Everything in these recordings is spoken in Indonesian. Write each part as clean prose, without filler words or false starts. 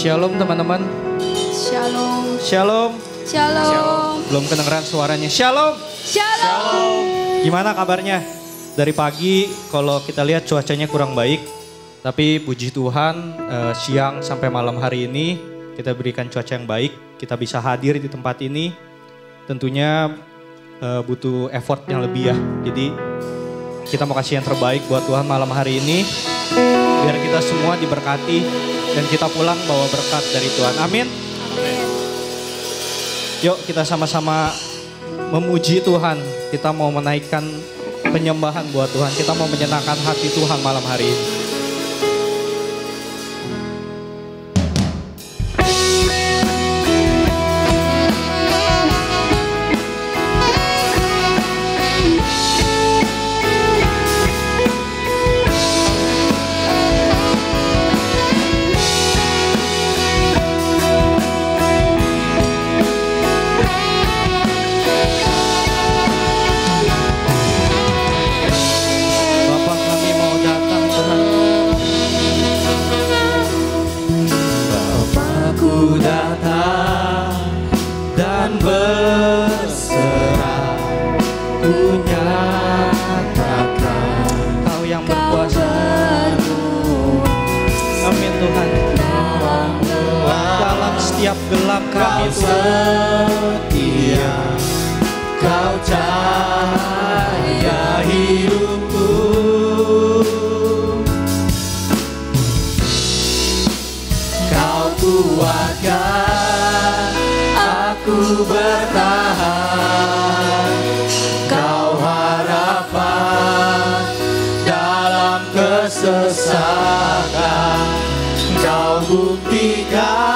Shalom teman-teman. Shalom. Shalom. Shalom. Belum kedengeran suaranya. Shalom. Shalom. Gimana kabarnya? Dari pagi kalau kita lihat cuacanya kurang baik. Tapi puji Tuhan siang sampai malam hari ini kita berikan cuaca yang baik. Kita bisa hadir di tempat ini. Tentunya butuh effort yang lebih ya. Jadi kita mau kasih yang terbaik buat Tuhan malam hari ini. Biar kita semua diberkati dan kita pulang bawa berkat dari Tuhan. Amin. Yuk kita sama-sama memuji Tuhan. Kita mau menaikkan penyembahan buat Tuhan. Kita mau menyenangkan hati Tuhan malam hari ini. Setiap gelap kami setia, Kau cahaya hidupku. Kau kuatkan aku bertahan, Kau harapan dalam kesesakan, Kau buktikan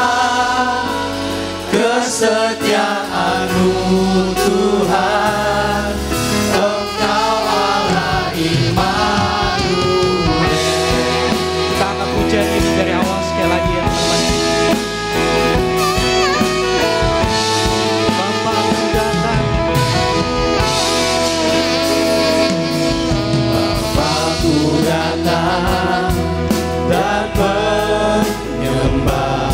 kesetiaan-Mu Tuhan, Engkau Allah Immanuel. Kita angkat pujian ini dari awal sekali lagi ya teman-teman. Bapa-Ku datang, Bapa-Ku datang dan menyembah,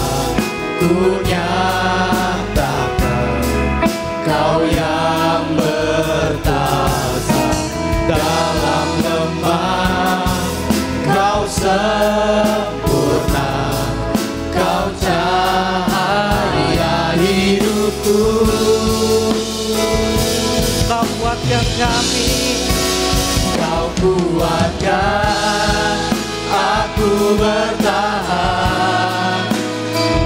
Ku nyatakan Kau yang bertahta dalam lemah, Kau sempurna, Kau cahaya hidupku. Kau kuatkan kami, Kau kuatkan aku bertahan,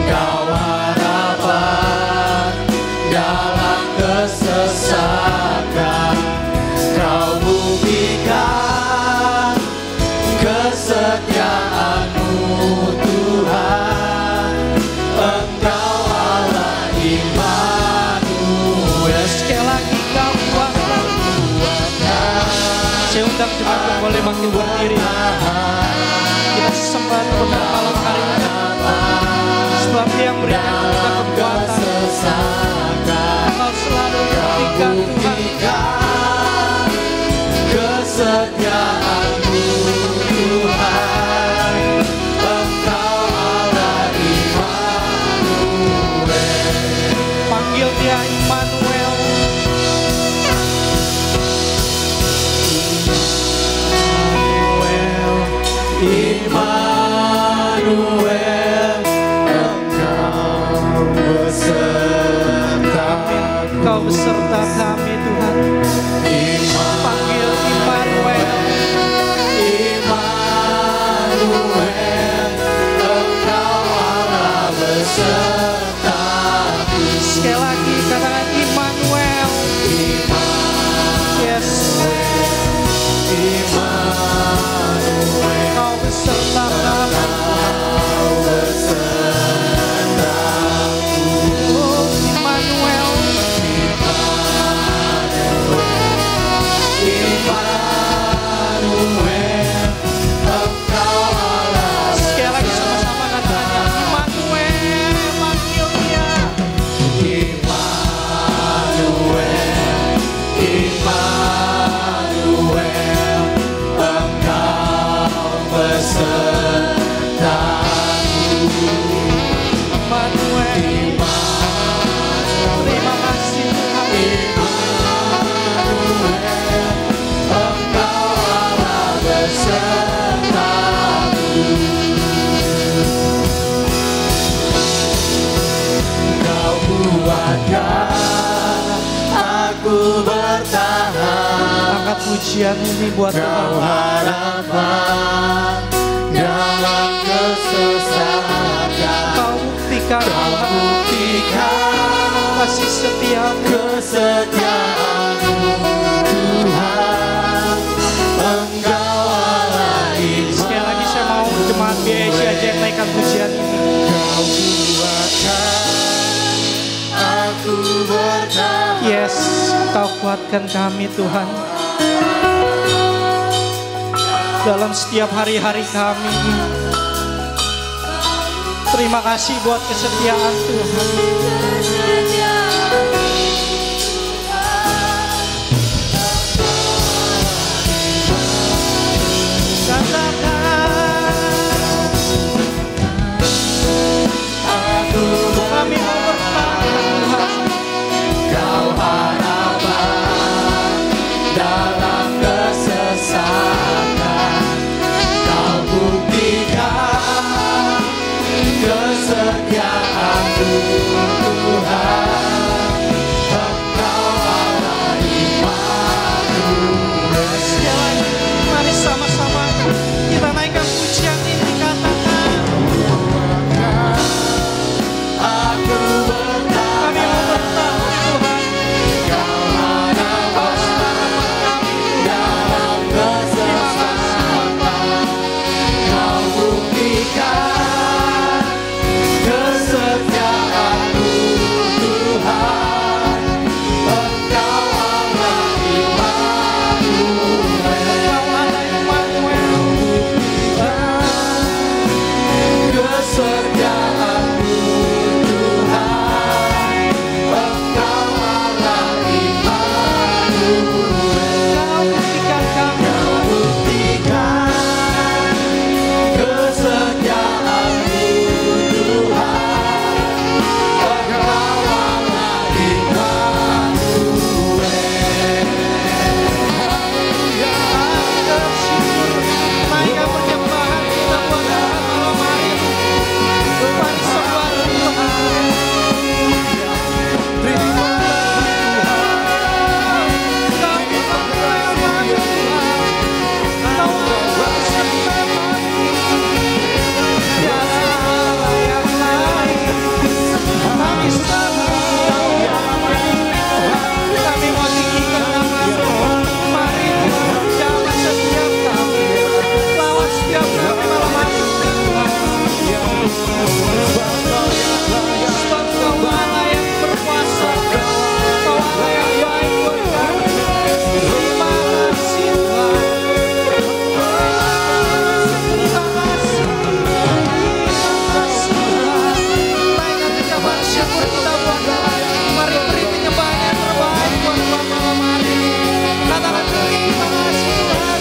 Kau harapan dalam kesesakan, Kau buktikan kesetiaan-Mu Tuhan, Engkau Allah Immanuel. sekali lagi Kau kuatkan. Saya undang jemaat boleh makin berdiri. Kita sembah Tuhan malam hari ini. Sebab Dia yang berikan kita kekuatan. Kau selalu berikan Tuhan. Kesetiaan-Mu Tuhan, Engkau Allah Immanuel. Panggil Dia Immanuel. Immanuel, Engkau beserta kami. Kau beserta kami Tuhan. Panggil Immanuel. Immanuel, Engkau Allah besertaku. Sekali lagi katakan Immanuel. Yes. Immanuel, Kau beserta kami. Kau besertaku. Oh Immanuel. pujian ini buat Kau Tuhan. harapan dalam kesesakan. Kau buktikan Kau Tuhan buktikan kasih setiamu. kesetiaan-Mu Tuhan. Engkau Allah iman. Sekali lagi saya mau jemaat BSC aja yang naikkan pujian ini. Kau kuatkan aku bertahan. Yes, Kau kuatkan kami Tuhan. Dalam setiap hari-hari kami. Terima kasih buat kesetiaan Tuhan. Kami mau bertahan Tuhan. Kau harapan dalam kesesakan. Kau buktikan kesetiaan-Mu Tuhan. Engkau Allah Immanuel. Sekali lagi, mari sama-sama kita naikkan pujian ini, katakan Aku bertahan. kami mau bertahan Tuhan. Kau harapan Kau selamat kami dalam kesesakan. Kau buktikan kesetiaan-Mu Tuhan. Engkau Allah Immanuel. Kau ada Immanuel. Kesetiaan-Mu Tuhan. Engkau Allah Immanuel. Kau buktikan kami Kau buktikan kesetiaan-Mu Tuhan. Engkau Allah Immanuel. naikkan penyembahan kita buat Tuhan malam hari ini. Mari sembah Tuhan. Terima Kami berdoa Tuhan. Kau Allah sembahani. Tiada Allah yang lain. Kami sembah. Kami mau tinggikan nama-Mu. Mari Tuhan, jamah setiap kami. Lawan setiap kami malam hari ini Tuhan. Sebab Kau Allah yang berkuasa. Kau Allah yang baik buat kami. Terima kasih Tuhan. Terima kasih. Terima kasih Tuhan. Naikkan ucapan syukur kita buat Tuhan. Mari beri penyembahan yang terbaik buat Tuhan malam hari ini. Katakan terima kasih Tuhan.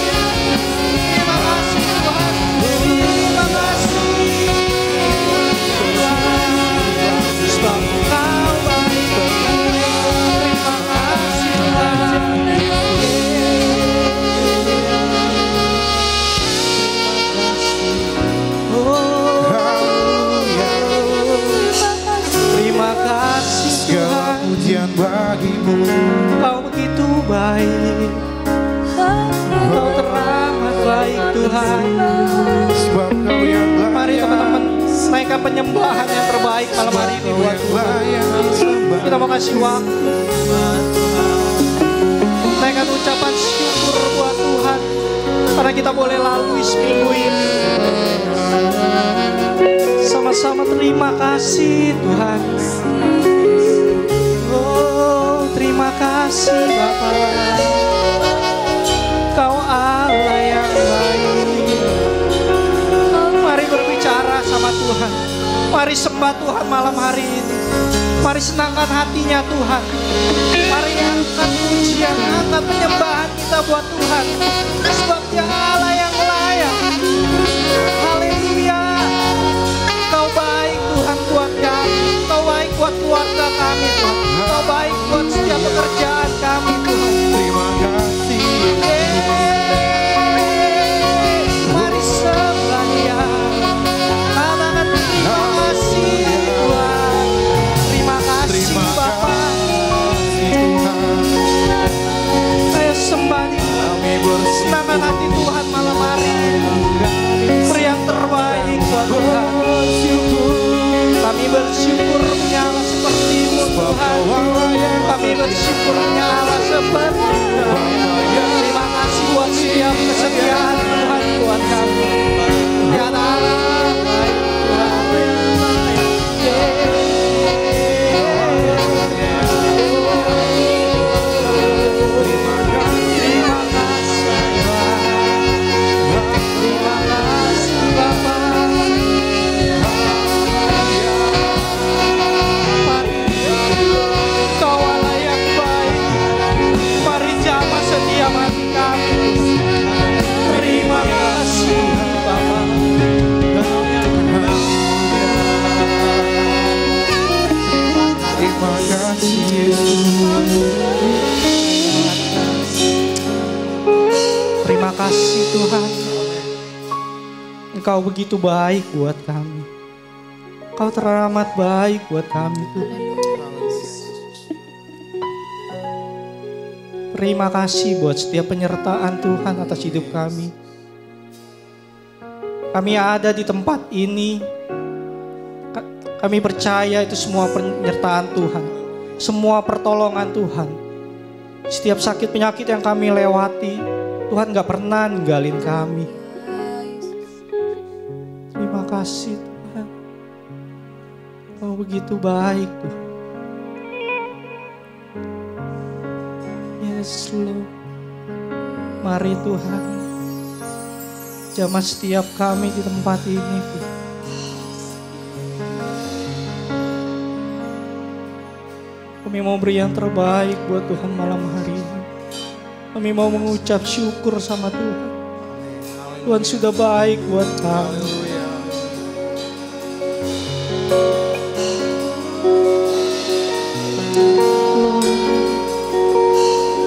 Terima kasih Tuhan. Terima kasih Tuhan. Sebab Kau baik. Terima kasih Tuhan. Terima kasih segala Tuhan. pujian bagi-Mu. Kau begitu baik. Kau teramat baik Tuhan. Sebab Kau yang Mari teman-teman naikkan penyembahan yang terbaik malam hari ini buat Tuhan. Kita mau kasih waktu. Naikkan ucapan syukur buat Tuhan. Karena kita boleh lalui seminggu ini. Sama-sama terima kasih Tuhan. Oh, terima kasih Bapa. Kau Allah yang baik. Mari berbicara sama Tuhan. Mari sembah Tuhan malam hari ini. Mari senangkan hatinya Tuhan. Mari angkat pujian, angkat penyembahan kita buat Tuhan. Sebab Dia Allah yang layak. Haleluya. Kau baik Tuhan buat kami. Kau baik buat keluarga kami Tuhan. Kau baik buat setiap pekerjaan kami Tuhan. Terima kasih. Mari sembah Dia. Katakan terima kasih Tuhan. Terima kasih Bapa. Tuhan. Ayo sembah Dia. Kami kurangnya Allah seperti terima kasih buat setiap kesetiaan Tuhan buat kami. Ya Allah, baik Tuhan. Terima kasih Tuhan. Engkau begitu baik buat kami. Engkau teramat baik buat kami Tuhan. Terima kasih buat setiap penyertaan Tuhan atas hidup kami. Kami ada di tempat ini. Kami percaya itu semua penyertaan Tuhan. Semua pertolongan Tuhan. Setiap sakit penyakit yang kami lewati, Tuhan gak pernah ninggalin kami. Terima kasih Tuhan. Kau begitu baik Tuhan. Yes Lord. Mari Tuhan, jamah setiap kami di tempat ini Tuhan. Kami mau beri yang terbaik buat Tuhan malam hari ini. Kami mau mengucap syukur sama Tuhan. Tuhan sudah baik buat kami.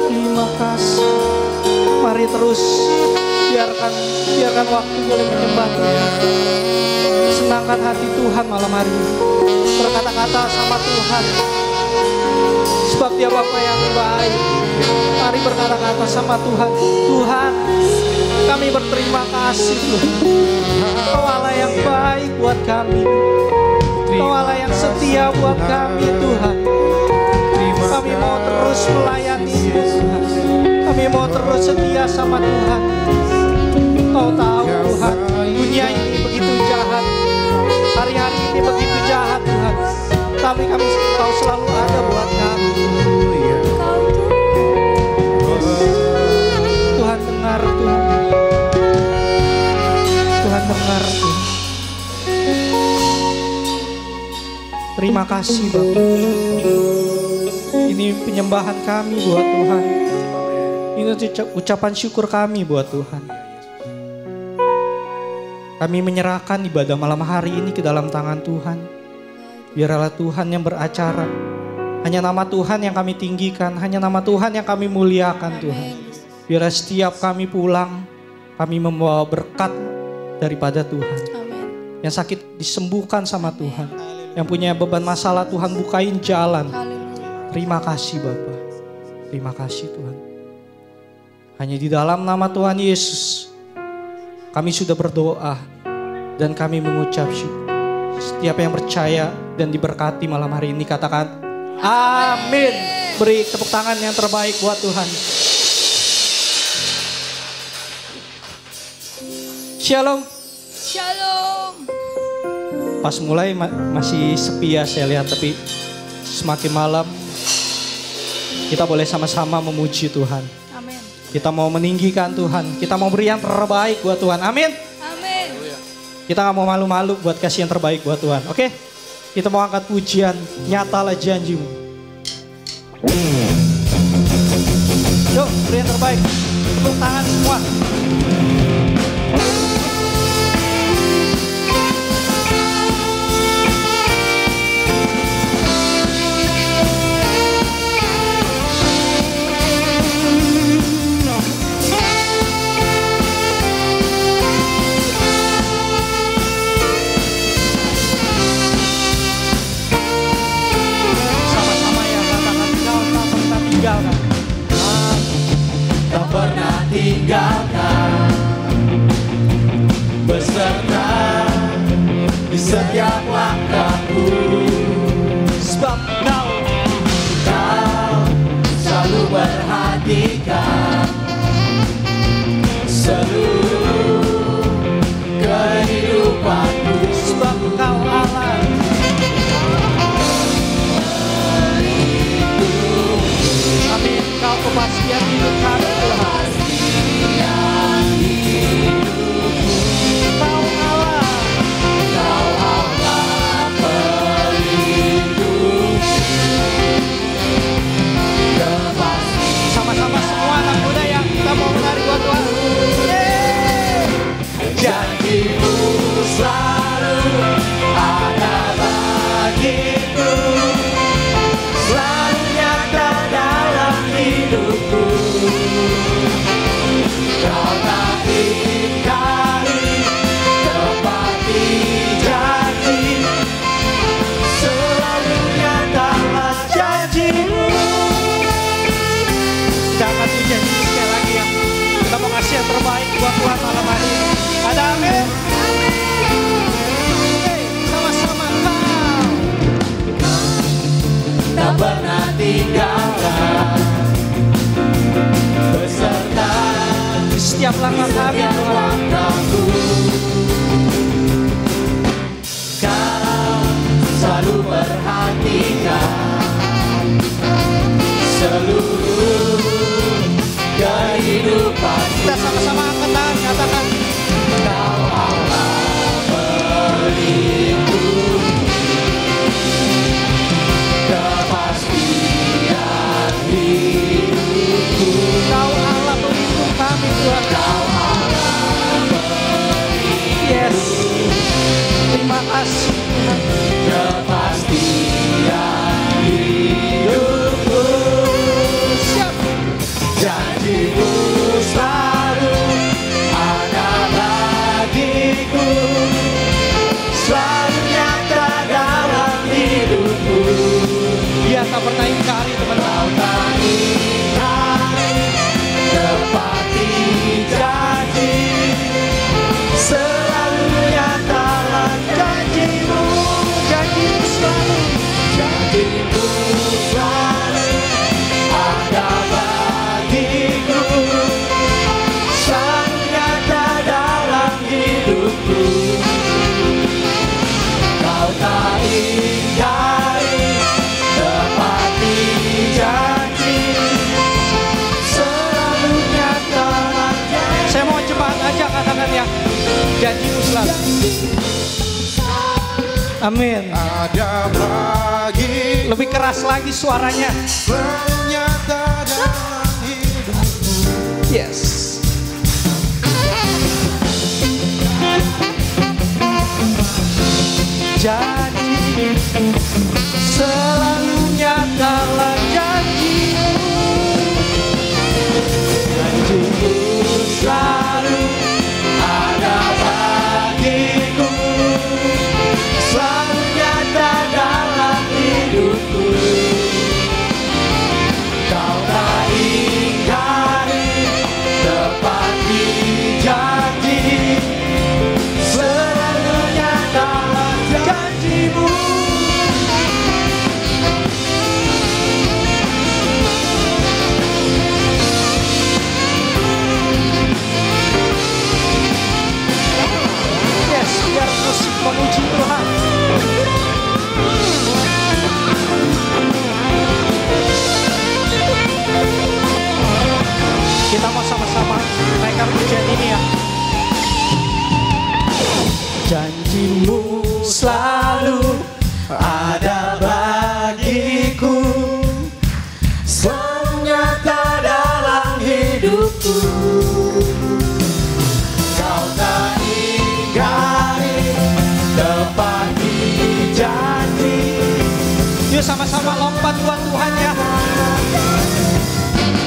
Terima kasih. Mari terus biarkan waktu boleh menyembah Tuhan. Senangkan hati Tuhan malam hari ini. Berkata-kata sama Tuhan. Sebab Dia Bapa yang baik. Mari berkata-kata sama Tuhan. Tuhan, kami berterima kasih Tuhan. Kau Allah yang baik buat kami. Kau Allah yang setia buat kami Tuhan. Kami mau terus melayani Tuhan. Kami mau terus setia sama Tuhan. Kau tahu Tuhan, dunia ini begitu jahat. Hari-hari ini begitu jahat Tuhan. Tapi Kau selalu ada buat kami. Tuhan dengar Tuhan. Tuhan dengar Tuhan. Terima kasih Bapak. Ini penyembahan kami buat Tuhan. Ini ucapan syukur kami buat Tuhan. Kami menyerahkan ibadah malam hari ini ke dalam tangan Tuhan. Biarlah Tuhan yang beracara. Hanya nama Tuhan yang kami tinggikan. Hanya nama Tuhan yang kami muliakan Tuhan. Biarlah setiap kami pulang, kami membawa berkat daripada Tuhan. Yang sakit disembuhkan sama Tuhan. Yang punya beban masalah Tuhan bukain jalan. Terima kasih Bapa. Terima kasih Tuhan. Hanya di dalam nama Tuhan Yesus kami sudah berdoa dan kami mengucap syukur. Setiap yang percaya dan diberkati malam hari ini katakan amin. Beri tepuk tangan yang terbaik buat Tuhan. Shalom. Shalom. Pas mulai masih sepi ya saya lihat, tapi semakin malam kita boleh sama-sama memuji Tuhan. Amin. Kita mau meninggikan Tuhan. Kita mau beri yang terbaik buat Tuhan. Amin. Amin. Kita gak mau malu-malu buat kasih yang terbaik buat Tuhan. Oke? Kita mau angkat pujian. Nyatalah janjimu. Yuk, beri yang terbaik. Tepuk tangan semua. Tak pernah tinggalkan beserta di setiap langkahku. Sebab kau setiap langkah kami Tuhan. Kau selalu perhatikan seluruh kehidupan. Kita sama-sama angkat tangan, katakan. Kau Allah pelindung, kepastian hidupku. Kau Allah pelindung kami Tuhan. Kau Allah pelindung, Yes. Terima kasih Tuhan. kepastian hidupku. Siap. Janjimu selalu ada bagiku, selalu nyata dalam hidupku. Dia tak pernah ingkari teman-teman. Kau tak ingkari, tepati janji, selalu nyatalah janjimu. Janjimu selalu. Janjimu selalu ada bagiku, selalu nyata dalam hidupku. Kau tak ingkari, tepati janji, selalu nyata janji. Saya mau cepat aja katakan ya. Janjimu selalu. Amin. Ada bagi Lebih keras lagi suaranya. ternyata dalam hidup. Yes. Janji selalu nyatalah janjimu. Janjimu selalu ada bagiku, selalu nyata dalam hidupku. Kau tak ingkari, tepati janji, selalu nyata janjimu. Yes, biar musik memuji Tuhan. Kita mau sama-sama naikkan pujian ini ya. Janjimu selalu ada bagiku, selalu nyata dalam hidupku. Kau tak ingkari, tepati janji. Yuk sama-sama lompat buat Tuhan ya.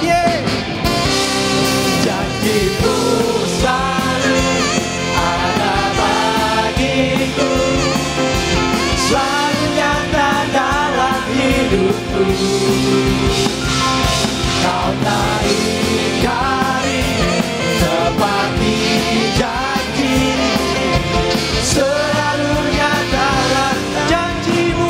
Yeay. Janjimu selalu ada bagiku, selalu nyata dalam hidupku. Kau tak ingkari, tepati janji, selalu nyata janjimu.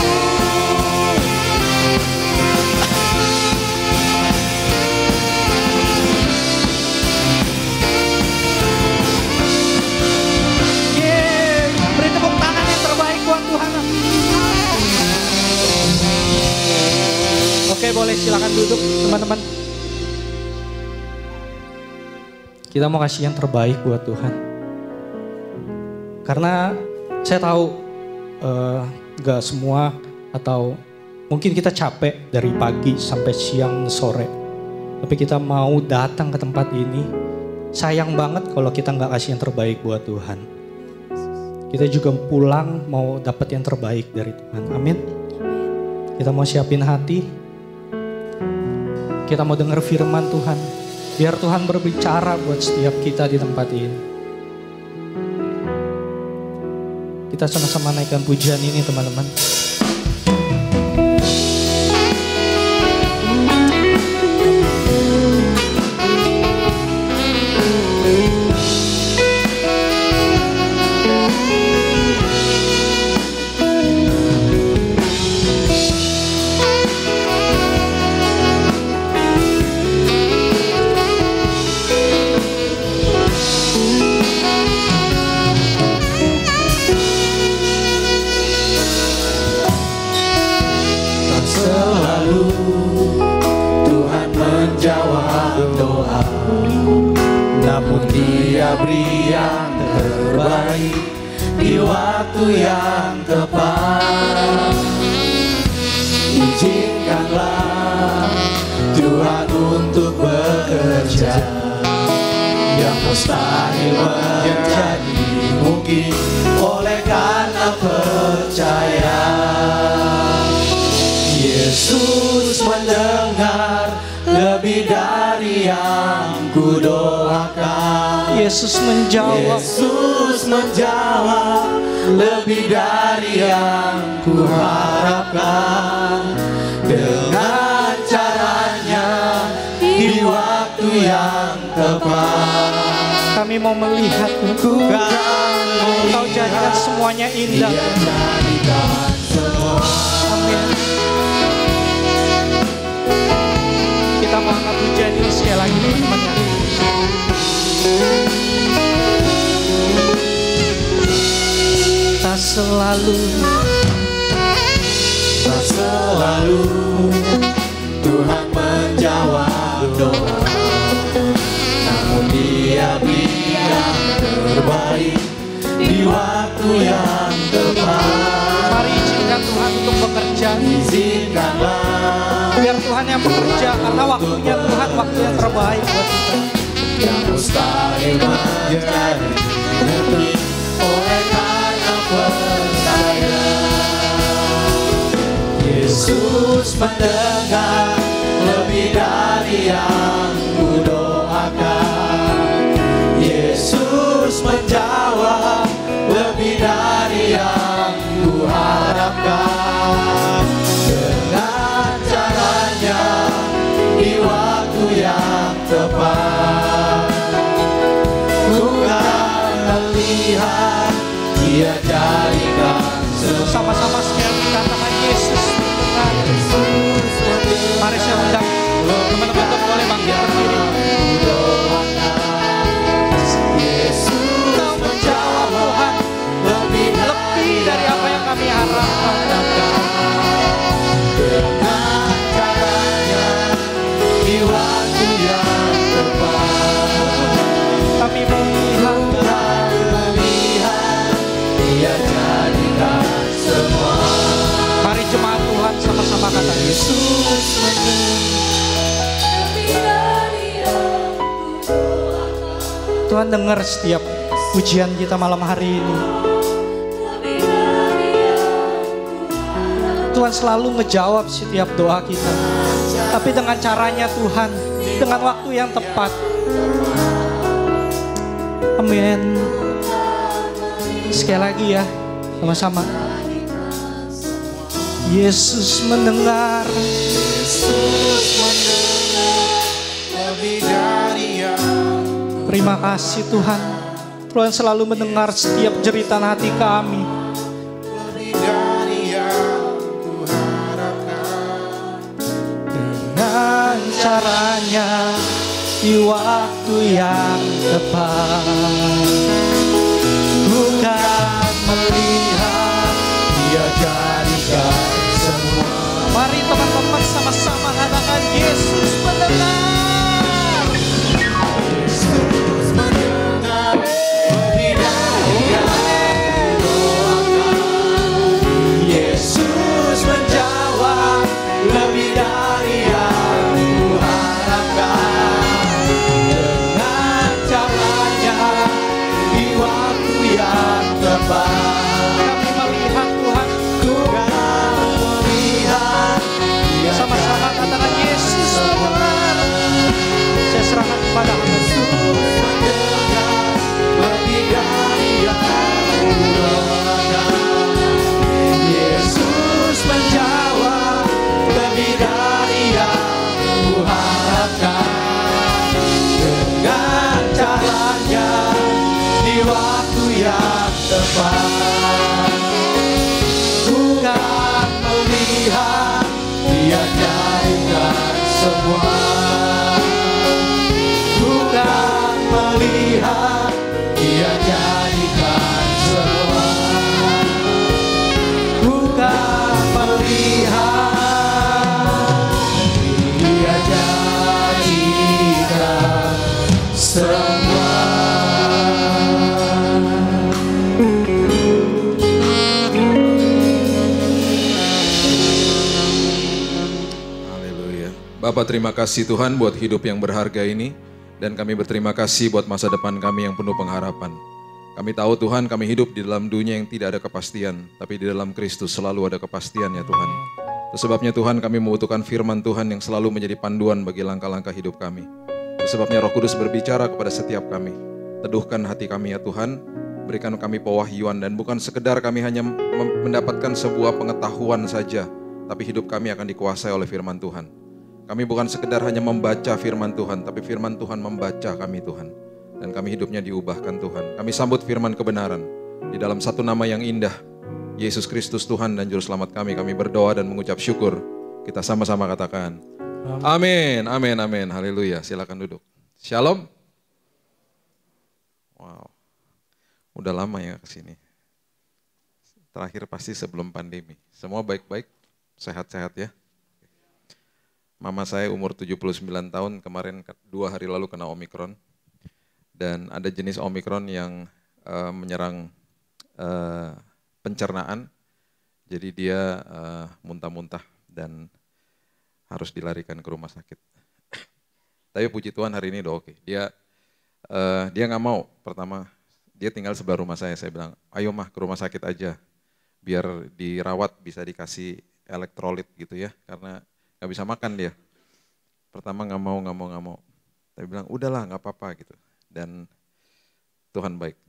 Yeay. Beri tepuk tangan yang terbaik buat Tuhan. Oke, boleh silakan duduk teman-teman. Kita mau kasih yang terbaik buat Tuhan. Karena saya tahu gak semua atau mungkin kita capek dari pagi sampai siang sore. Tapi kita mau datang ke tempat ini. Sayang banget kalau kita gak kasih yang terbaik buat Tuhan. Kita juga pulang mau dapat yang terbaik dari Tuhan. Amin. Kita mau siapin hati. Kita mau dengar firman Tuhan. Biar Tuhan berbicara buat setiap kita di tempat ini. Kita sama-sama naikkan pujian ini teman-teman. namun Dia beri yang terbaik di waktu yang tepat. Izinkanlah Tuhan untuk bekerja yang mustahil menjadi mungkin oleh karena percaya. Yesus mendengar lebih dari yang kudoakan. Yesus menjawab. Yesus menjawab lebih dari yang kuharapkan. Dengan caranya di waktu yang tepat. Kami mau melihat Engkau jadikan semuanya indah. Amin. Kita mau angkat pujian ini sekali lagi teman-teman ya. Tak selalu Tuhan menjawab doa, namun Dia beri yang terbaik di waktu yang tepat. Mari izinkan Tuhan untuk bekerja. Izinkanlah Biar Tuhan yang bekerja, karena waktunya Tuhan waktu yang terbaik buat kita. yang mustahil menjadi mungkin oleh karena percaya. Yesus mendengar lebih dari yang kudoakan. Yesus menjawab lebih dari yang kuharapkan. Dengan caranya di waktu yang tepat. Bukan melihat Dia jadikan Sama-sama sekali katakan Yesus mendengar. Mari saya undang teman-teman untuk boleh bangkit berdiri. Kau menjawab Tuhan lebih dari apa yang kami harapkan. dengan caranya di waktu yang tepat. Kami melihat Dia jadikan semua. mari jemaat Tuhan sama-sama kata Yesus Tuhan dengar setiap pujian kita malam hari ini. Tuhan selalu ngejawab setiap doa kita. Tapi dengan caranya Tuhan, dengan waktu yang tepat. Amin. Sekali lagi ya, sama-sama. Yesus mendengar. lebih dari yang Terima kasih Tuhan. Tuhan selalu mendengar setiap jeritan hati kami. lebih dari yang kuharapkan. Dengan caranya di waktu yang tepat. Bukan melihat Dia jadikan semua. Mari teman-teman sama-sama katakan Yesus mendengar. Yesus mendengar lebih dari yang kudoakan. Yesus menjawab lebih dari yang kuharapkan. Dengan caranya di waktu yang tepat. Kami melihat Tuhan. Bukan melihat Dia Sama-sama katakan Yesus mendengar. Saya serahkan kepada Yesus. mendengar lebih dari yang kudoakan. Yesus menjawab lebih dari yang kuharapkan. Dengan caranya di waktu yang tepat. Bukan melihat Dia jadikan semua. Bukan melihat Dia jadikan semua. Bukan melihat Dia jadikan semua. Haleluya. Bapak, terima kasih Tuhan buat hidup yang berharga ini. Dan kami berterima kasih buat masa depan kami yang penuh pengharapan. Kami tahu Tuhan, kami hidup di dalam dunia yang tidak ada kepastian. Tapi di dalam Kristus selalu ada kepastian ya Tuhan. Itu sebabnya Tuhan, kami membutuhkan firman Tuhan yang selalu menjadi panduan bagi langkah-langkah hidup kami. Itu sebabnya Roh Kudus berbicara kepada setiap kami. Teduhkan hati kami ya Tuhan. Berikan kami pewahyuan dan bukan sekedar kami hanya mendapatkan sebuah pengetahuan saja. Tapi hidup kami akan dikuasai oleh firman Tuhan. Kami bukan sekedar hanya membaca firman Tuhan, tapi firman Tuhan membaca kami Tuhan. Dan kami hidupnya diubahkan Tuhan. Kami sambut firman kebenaran. Di dalam satu nama yang indah, Yesus Kristus Tuhan dan Juru Selamat kami berdoa dan mengucap syukur. Kita sama-sama katakan, amin, amin, amin, haleluya. Silakan duduk. Shalom. Wow, udah lama ya kesini. Terakhir pasti sebelum pandemi. Semua baik-baik, sehat-sehat ya. Mama saya umur 79 tahun, kemarin 2 hari lalu kena Omikron. Dan ada jenis Omikron yang menyerang pencernaan. Jadi dia muntah-muntah dan harus dilarikan ke rumah sakit. Tapi puji Tuhan hari ini udah oke. Dia nggak mau, pertama dia tinggal sebelah rumah saya bilang, ayo mah ke rumah sakit aja. Biar dirawat bisa dikasih elektrolit gitu ya, karena nggak bisa makan dia. Pertama nggak mau. Tapi bilang udahlah nggak apa-apa gitu. Dan Tuhan baik.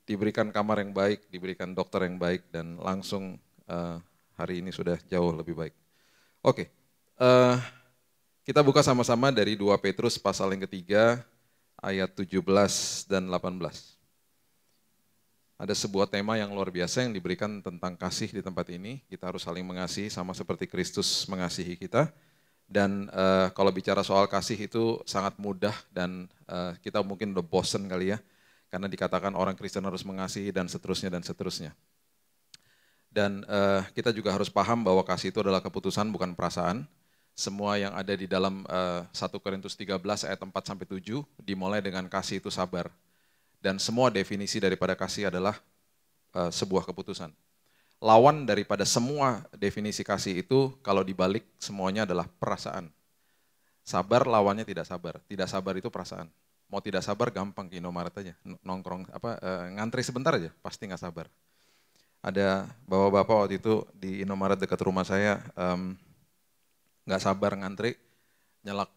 Diberikan kamar yang baik, diberikan dokter yang baik dan langsung hari ini sudah jauh lebih baik. Oke, kita buka sama-sama dari 2 Petrus pasal yang ketiga ayat 17 dan 18. Ada sebuah tema yang luar biasa yang diberikan tentang kasih di tempat ini. Kita harus saling mengasihi sama seperti Kristus mengasihi kita. Dan kalau bicara soal kasih itu sangat mudah dan kita mungkin udah bosen kali ya. Karena dikatakan orang Kristen harus mengasihi dan seterusnya dan seterusnya. Dan kita juga harus paham bahwa kasih itu adalah keputusan bukan perasaan. Semua yang ada di dalam 1 Korintus 13 ayat 4-7 dimulai dengan kasih itu sabar. Dan semua definisi daripada kasih adalah sebuah keputusan. Lawan daripada semua definisi kasih itu kalau dibalik semuanya adalah perasaan. Sabar lawannya tidak sabar. Tidak sabar itu perasaan. Mau tidak sabar gampang ke Indomaret aja. Nongkrong ngantri sebentar aja pasti nggak sabar. Ada bapak-bapak waktu itu di Indomaret dekat rumah saya nggak sabar ngantri, nyelak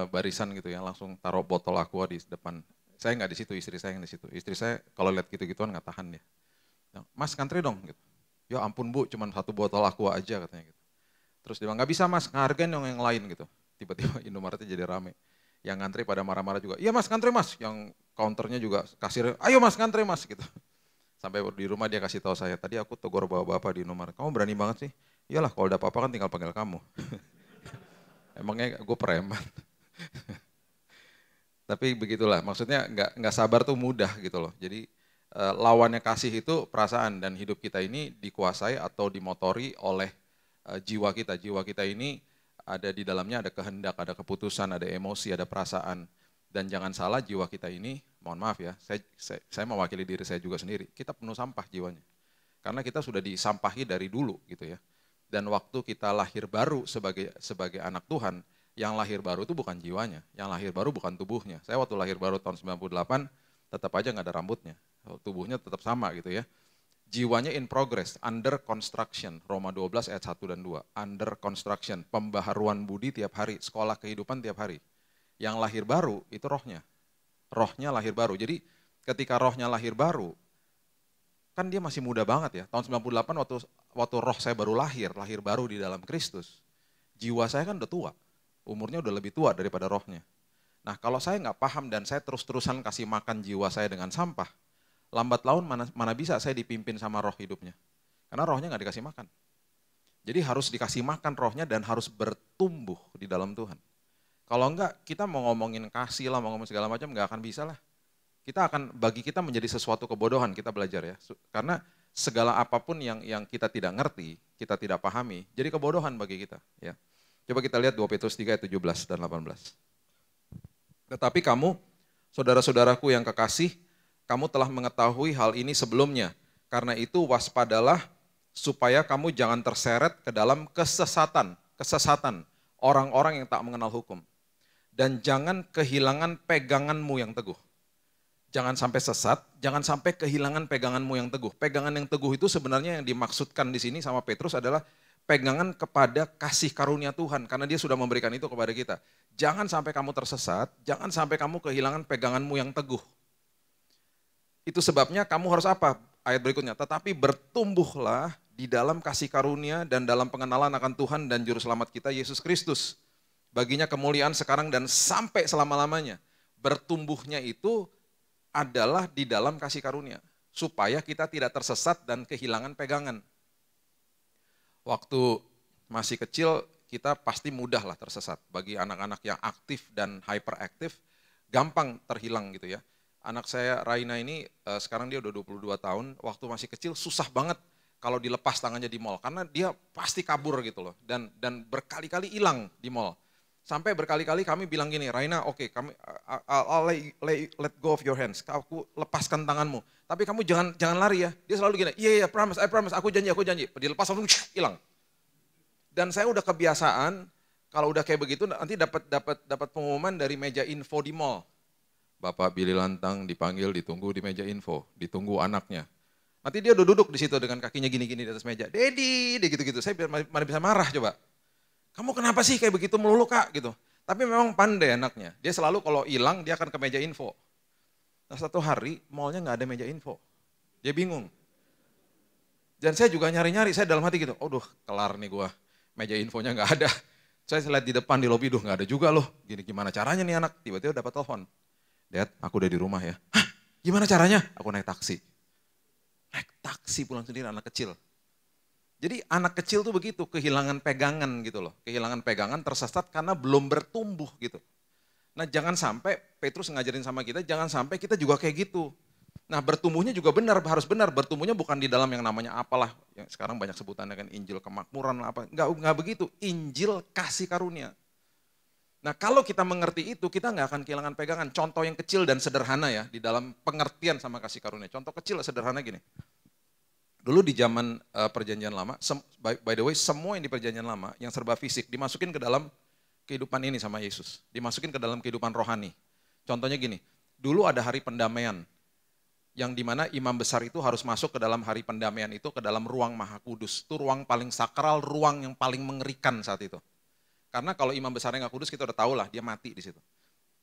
barisan gitu ya, langsung taruh botol aqua di depan. Saya nggak di situ, istri saya yang di situ. Istri saya kalau lihat gitu-gituan nggak tahan dia. Mas ngantri dong gitu. Ya ampun Bu, cuma 1 botol aqua aja katanya gitu. Terus dia bilang nggak bisa Mas, ngargain yang lain gitu. Tiba-tiba Indomaretnya jadi rame. Yang ngantri pada marah-marah juga. Iya Mas ngantri Mas. Yang counternya juga kasir, ayo Mas ngantri Mas gitu. Sampai di rumah dia kasih tahu saya, tadi aku tegur bapak-bapak di Indomaret. Kamu berani banget sih? Iyalah kalau ada apa-apa kan tinggal panggil kamu. Emangnya gue preman. Tapi begitulah, maksudnya nggak sabar tuh mudah gitu loh. Jadi lawannya kasih itu perasaan dan hidup kita ini dikuasai atau dimotori oleh jiwa kita. Jiwa kita ini ada di dalamnya ada kehendak, ada keputusan, ada emosi, ada perasaan. Dan jangan salah jiwa kita ini, mohon maaf ya, saya mewakili diri saya juga sendiri. Kita penuh sampah jiwanya. Karena kita sudah disampahi dari dulu gitu ya. Dan waktu kita lahir baru sebagai anak Tuhan, yang lahir baru itu bukan jiwanya, yang lahir baru bukan tubuhnya. Saya waktu lahir baru tahun 98, tetap aja nggak ada rambutnya, tubuhnya tetap sama gitu ya. Jiwanya in progress, under construction, Roma 12 ayat 1 dan 2, under construction, pembaharuan budi tiap hari, sekolah kehidupan tiap hari. Yang lahir baru itu rohnya lahir baru. Jadi ketika rohnya lahir baru, kan dia masih muda banget ya, tahun 98 waktu roh saya baru lahir baru di dalam Kristus, jiwa saya kan udah tua. Umurnya udah lebih tua daripada rohnya. Nah kalau saya nggak paham dan saya terus-terusan kasih makan jiwa saya dengan sampah, lambat laun mana bisa saya dipimpin sama roh hidupnya. Karena rohnya nggak dikasih makan. Jadi harus dikasih makan rohnya dan harus bertumbuh di dalam Tuhan. Kalau enggak kita mau ngomongin kasih lah, mau ngomongin segala macam nggak akan bisa lah. Bagi kita menjadi sesuatu kebodohan kita belajar ya. Karena segala apapun yang kita tidak ngerti, kita tidak pahami, jadi kebodohan bagi kita ya. Coba kita lihat 2 Petrus 3 ayat 17 dan 18. Tetapi kamu Saudara-saudaraku yang kekasih, kamu telah mengetahui hal ini sebelumnya. Karena itu waspadalah supaya kamu jangan terseret ke dalam kesesatan orang-orang yang tak mengenal hukum. Dan jangan kehilangan peganganmu yang teguh. Jangan sampai sesat, jangan sampai kehilangan peganganmu yang teguh. Pegangan yang teguh itu sebenarnya yang dimaksudkan di sini sama Petrus adalah pegangan kepada kasih karunia Tuhan. Karena dia sudah memberikan itu kepada kita. Jangan sampai kamu tersesat, jangan sampai kamu kehilangan peganganmu yang teguh. Itu sebabnya kamu harus apa? Ayat berikutnya, tetapi bertumbuhlah di dalam kasih karunia dan dalam pengenalan akan Tuhan dan Juru Selamat kita, Yesus Kristus. Baginya kemuliaan sekarang dan sampai selama-lamanya. Bertumbuhnya itu adalah di dalam kasih karunia. Supaya kita tidak tersesat dan kehilangan pegangan. Waktu masih kecil, kita pasti mudah lah tersesat. Bagi anak-anak yang aktif dan hyperaktif, gampang terhilang gitu ya. Anak saya Raina ini sekarang dia udah 22 tahun, waktu masih kecil susah banget kalau dilepas tangannya di mall. Karena dia pasti kabur gitu loh, dan berkali-kali hilang di mall. Sampai berkali-kali kami bilang gini, Raina oke, I'll let go of your hands, aku lepaskan tanganmu. Tapi kamu jangan lari ya. Dia selalu gini, iya, I promise, aku janji. Dilepas langsung hilang. Dan saya udah kebiasaan, kalau udah kayak begitu nanti dapat pengumuman dari meja info di mall. Bapak Billy Lantang dipanggil, ditunggu di meja info, ditunggu anaknya. Nanti dia udah duduk di situ dengan kakinya gini-gini di atas meja. Dedi, gitu-gitu. Saya mana bisa marah coba. Kamu kenapa sih kayak begitu melulu kak gitu. Tapi memang pandai anaknya. Dia selalu kalau hilang dia akan ke meja info. Nah satu hari mallnya nggak ada meja info. Dia bingung. Dan saya juga nyari-nyari, saya dalam hati gitu. Aduh kelar nih gua, meja infonya nggak ada. Saya lihat di depan di lobi, nggak ada juga loh. Gimana caranya nih anak? Tiba-tiba dapat telepon. Dad, aku udah di rumah ya. Hah? Gimana caranya? Aku naik taksi. Naik taksi pulang sendiri anak kecil. Jadi anak kecil tuh begitu, kehilangan pegangan gitu loh. Kehilangan pegangan, tersesat karena belum bertumbuh gitu. Nah jangan sampai, Petrus ngajarin sama kita, jangan sampai kita juga kayak gitu. Nah bertumbuhnya juga harus benar. Bertumbuhnya bukan di dalam yang namanya apalah, yang sekarang banyak sebutannya kan Injil kemakmuran apa. Enggak begitu, Injil kasih karunia. Nah kalau kita mengerti itu, kita nggak akan kehilangan pegangan. Contoh yang kecil dan sederhana ya, di dalam pengertian sama kasih karunia. Contoh kecil sederhana gini. Dulu di zaman perjanjian lama, by the way semua yang di perjanjian lama, yang serba fisik, dimasukin ke dalam kehidupan ini sama Yesus. Dimasukin ke dalam kehidupan rohani. Contohnya gini, dulu ada hari pendamaian. Yang dimana imam besar itu harus masuk ke dalam hari pendamaian itu, ke dalam ruang maha kudus. Itu ruang paling sakral, ruang yang paling mengerikan saat itu. Karena kalau imam besarnya nggak kudus, kita udah tahu lah, dia mati di situ.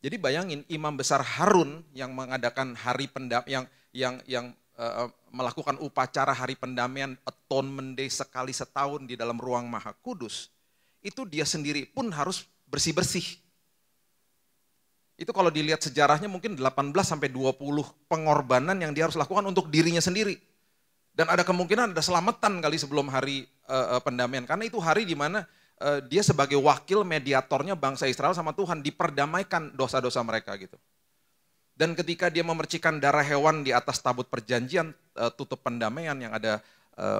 Jadi bayangin imam besar Harun yang mengadakan hari pendamaian, yang melakukan upacara hari pendamaian, atonement day sekali setahun di dalam ruang maha kudus, itu dia sendiri pun harus bersih-bersih. Itu kalau dilihat sejarahnya mungkin 18 sampai 20 pengorbanan yang dia harus lakukan untuk dirinya sendiri. Dan ada kemungkinan ada selamatan kali sebelum hari pendamaian, karena itu hari di mana dia sebagai wakil mediatornya bangsa Israel sama Tuhan, diperdamaikan dosa-dosa mereka gitu. Dan ketika dia memercikan darah hewan di atas tabut perjanjian, tutup pendamaian yang ada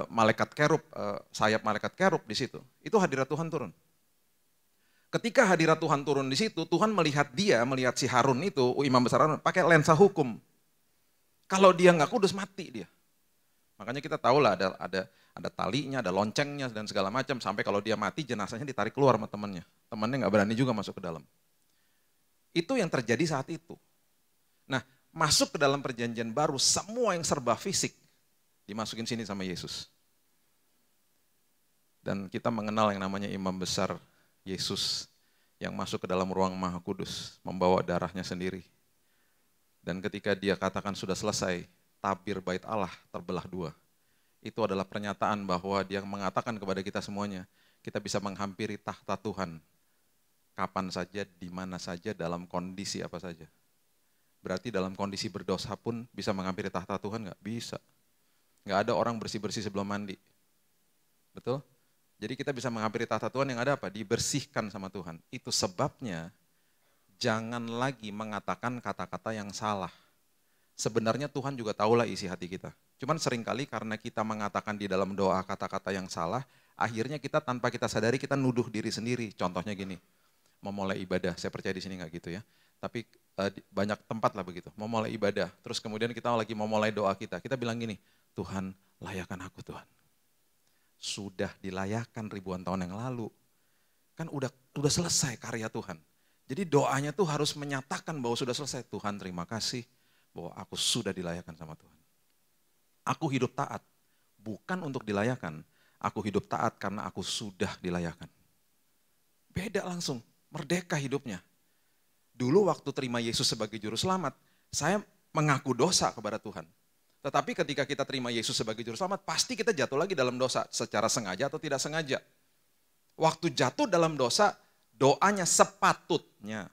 malaikat kerub, sayap malaikat kerub di situ, itu hadirat Tuhan turun. Ketika hadirat Tuhan turun di situ, Tuhan melihat si Harun itu, imam besar Harun, pakai lensa hukum. Kalau dia nggak kudus, mati dia. Makanya kita tahu lah ada talinya, ada loncengnya dan segala macam, sampai kalau dia mati jenazahnya ditarik keluar sama temannya. Temannya nggak berani juga masuk ke dalam. Itu yang terjadi saat itu. Nah, masuk ke dalam perjanjian baru, semua yang serba fisik dimasukin sini sama Yesus. Dan kita mengenal yang namanya imam besar Yesus yang masuk ke dalam ruang maha kudus, membawa darahnya sendiri. Dan ketika dia katakan sudah selesai, tabir bait Allah terbelah dua. Itu adalah pernyataan bahwa dia mengatakan kepada kita semuanya, kita bisa menghampiri tahta Tuhan kapan saja, di mana saja, dalam kondisi apa saja. Berarti dalam kondisi berdosa pun bisa menghampiri tahta Tuhan nggak? Bisa. Nggak ada orang bersih-bersih sebelum mandi. Betul? Jadi kita bisa menghampiri tahta Tuhan yang ada apa? Dibersihkan sama Tuhan. Itu sebabnya jangan lagi mengatakan kata-kata yang salah. Sebenarnya Tuhan juga tahulah isi hati kita. Cuman seringkali karena kita mengatakan di dalam doa kata-kata yang salah, akhirnya kita tanpa kita sadari kita nuduh diri sendiri. Contohnya gini, memulai ibadah, saya percaya di sini nggak gitu ya. Tapi banyak tempat lah begitu, mau mulai ibadah. Terus kemudian kita lagi mau mulai doa kita bilang gini, Tuhan layakan aku Tuhan. Sudah dilayakan ribuan tahun yang lalu. Kan udah selesai karya Tuhan. Jadi doanya tuh harus menyatakan bahwa sudah selesai. Tuhan terima kasih bahwa aku sudah dilayakan sama Tuhan. Aku hidup taat, bukan untuk dilayakan. Aku hidup taat karena aku sudah dilayakan. Beda langsung, merdeka hidupnya. Dulu waktu terima Yesus sebagai juru selamat, saya mengaku dosa kepada Tuhan. Tetapi ketika kita terima Yesus sebagai juru selamat, pasti kita jatuh lagi dalam dosa, secara sengaja atau tidak sengaja. Waktu jatuh dalam dosa, doanya sepatutnya.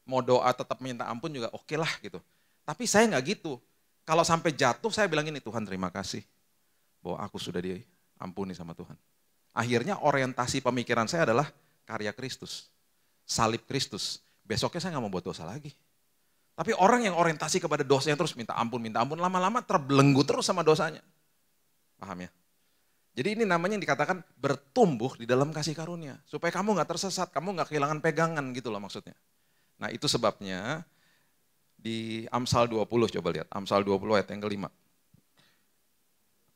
Mau doa tetap minta ampun juga oke lah gitu. Tapi saya nggak gitu. Kalau sampai jatuh, saya bilang ini, Tuhan terima kasih bahwa aku sudah diampuni sama Tuhan. Akhirnya orientasi pemikiran saya adalah karya Kristus, salib Kristus. Besoknya saya nggak mau buat dosa lagi. Tapi orang yang orientasi kepada dosanya terus minta ampun, lama-lama terbelenggu terus sama dosanya. Paham ya? Jadi ini namanya yang dikatakan bertumbuh di dalam kasih karunia. Supaya kamu nggak tersesat, kamu nggak kehilangan pegangan gitu loh maksudnya. Nah itu sebabnya di Amsal 20 coba lihat, Amsal 20 ayat yang kelima.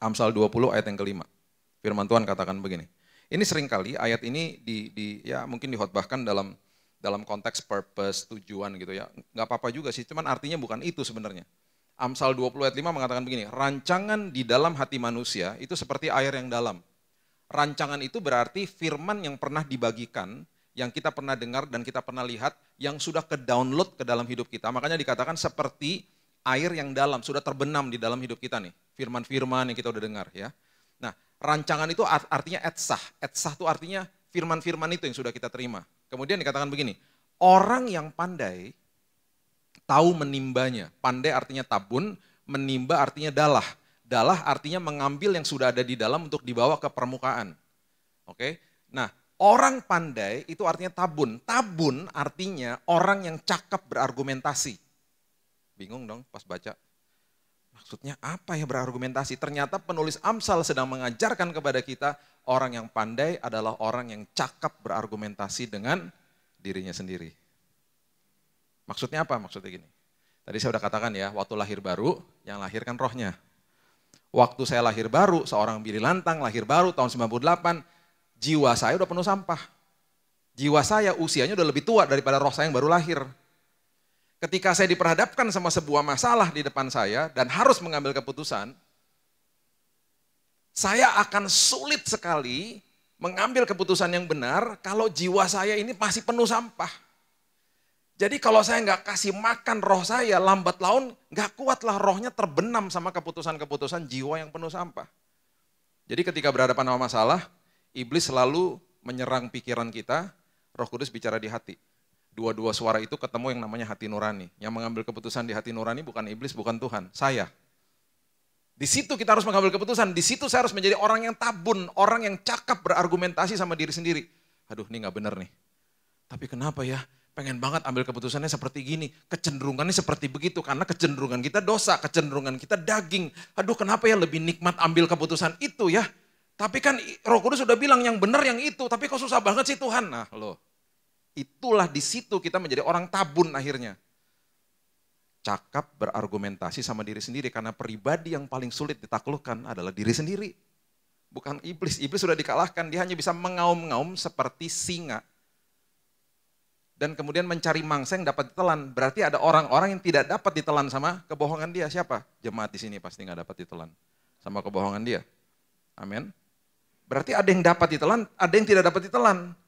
Amsal 20 ayat yang kelima. Firman Tuhan katakan begini. Ini seringkali ayat ini ya mungkin dihotbahkan dalam konteks purpose, tujuan gitu ya. Nggak apa-apa juga sih, cuman artinya bukan itu sebenarnya. Amsal 20 ayat 5 mengatakan begini, rancangan di dalam hati manusia itu seperti air yang dalam. Rancangan itu berarti firman yang pernah dibagikan, yang kita pernah dengar dan kita pernah lihat, yang sudah ke-download ke dalam hidup kita. Makanya dikatakan seperti air yang dalam, sudah terbenam di dalam hidup kita nih. Firman-firman yang kita udah dengar ya. Nah, rancangan itu artinya etsah. Etsah itu artinya firman-firman itu yang sudah kita terima. Kemudian dikatakan begini, orang yang pandai tahu menimbanya. Pandai artinya tabun, menimba artinya dalah. Dalah artinya mengambil yang sudah ada di dalam untuk dibawa ke permukaan. Oke? Nah, orang pandai itu artinya tabun. Tabun artinya orang yang cakap berargumentasi. Bingung dong pas baca. Maksudnya apa ya berargumentasi? Ternyata penulis Amsal sedang mengajarkan kepada kita orang yang pandai adalah orang yang cakap berargumentasi dengan dirinya sendiri. Maksudnya apa? Maksudnya gini. Tadi saya udah katakan ya, waktu lahir baru, yang lahir kan rohnya. Waktu saya lahir baru, seorang Billy Lantang lahir baru tahun 98, jiwa saya udah penuh sampah. Jiwa saya usianya udah lebih tua daripada roh saya yang baru lahir. Ketika saya diperhadapkan sama sebuah masalah di depan saya dan harus mengambil keputusan, saya akan sulit sekali mengambil keputusan yang benar kalau jiwa saya ini masih penuh sampah. Jadi kalau saya nggak kasih makan roh saya, lambat laun nggak kuatlah rohnya terbenam sama keputusan-keputusan jiwa yang penuh sampah. Jadi ketika berhadapan sama masalah, iblis selalu menyerang pikiran kita, Roh Kudus bicara di hati. Dua-dua suara itu ketemu yang namanya hati nurani. Yang mengambil keputusan di hati nurani bukan iblis, bukan Tuhan, saya. Di situ kita harus mengambil keputusan, di situ saya harus menjadi orang yang tabun, orang yang cakap berargumentasi sama diri sendiri. Aduh ini gak benar nih, tapi kenapa ya, pengen banget ambil keputusannya seperti gini, kecenderungannya seperti begitu, karena kecenderungan kita dosa, kecenderungan kita daging. Aduh kenapa ya lebih nikmat ambil keputusan itu ya, tapi kan Roh Kudus sudah bilang yang benar yang itu, tapi kok susah banget sih Tuhan. Nah loh, itulah di situ kita menjadi orang tabun akhirnya. Cakap berargumentasi sama diri sendiri karena pribadi yang paling sulit ditaklukkan adalah diri sendiri. Bukan iblis, iblis sudah dikalahkan, dia hanya bisa mengaum-ngaum seperti singa. Dan kemudian mencari mangsa yang dapat ditelan. Berarti ada orang-orang yang tidak dapat ditelan sama kebohongan dia. Siapa? Jemaat di sini pasti nggak dapat ditelan sama kebohongan dia. Amin. Berarti ada yang dapat ditelan, ada yang tidak dapat ditelan.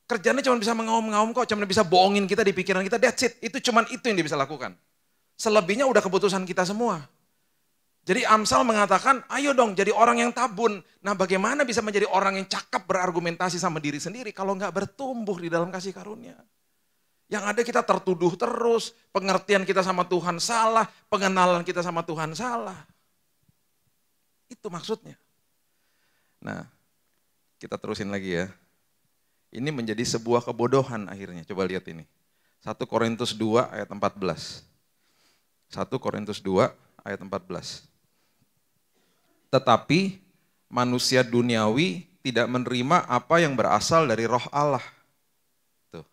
Kerjanya cuma bisa mengaum-ngaum kok, cuma bisa bohongin kita di pikiran kita, that's it. Itu cuma itu yang dia bisa lakukan. Selebihnya udah keputusan kita semua. Jadi Amsal mengatakan, ayo dong jadi orang yang tabun. Nah bagaimana bisa menjadi orang yang cakap berargumentasi sama diri sendiri kalau nggak bertumbuh di dalam kasih karunia. Yang ada kita tertuduh terus, pengertian kita sama Tuhan salah, pengenalan kita sama Tuhan salah. Itu maksudnya. Nah kita terusin lagi ya. Ini menjadi sebuah kebodohan akhirnya. Coba lihat ini. 1 Korintus 2 ayat 14. 1 Korintus 2 ayat 14. Tetapi manusia duniawi tidak menerima apa yang berasal dari roh Allah. Tuh.